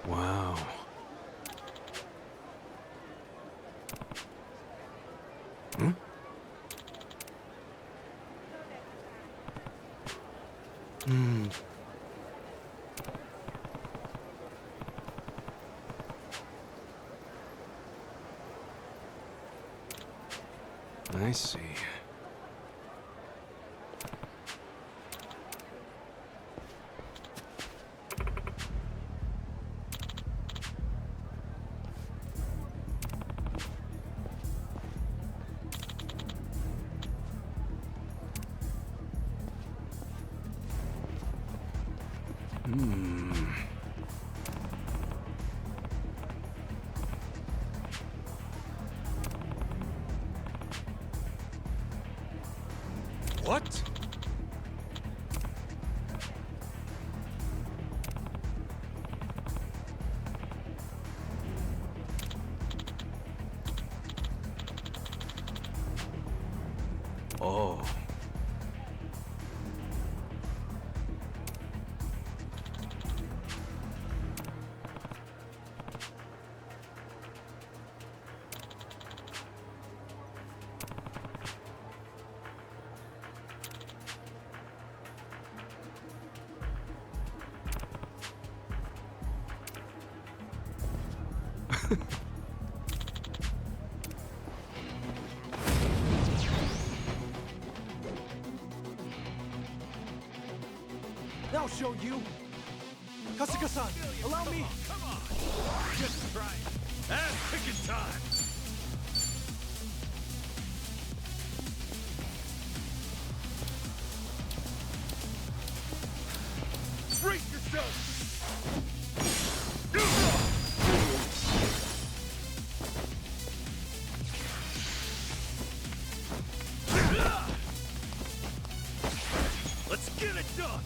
Wow. Hmm? Hmm. I see. Hmm. What? Oh. I'll show you. Kasuga-san, allow me. Come on! Just try it. Ass-kicking time! Brace yourself! Let's get it done!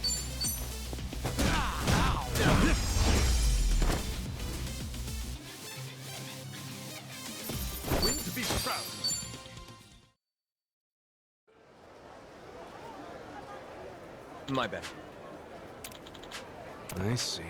Win to be proud. My bad. I see.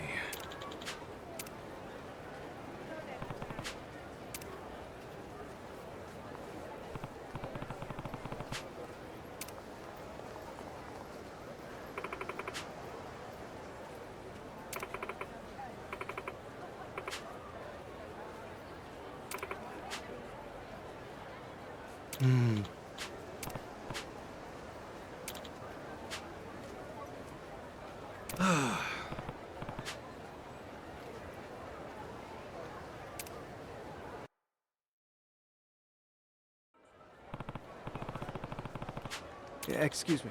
Hmm. Excuse me.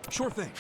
Sure thing.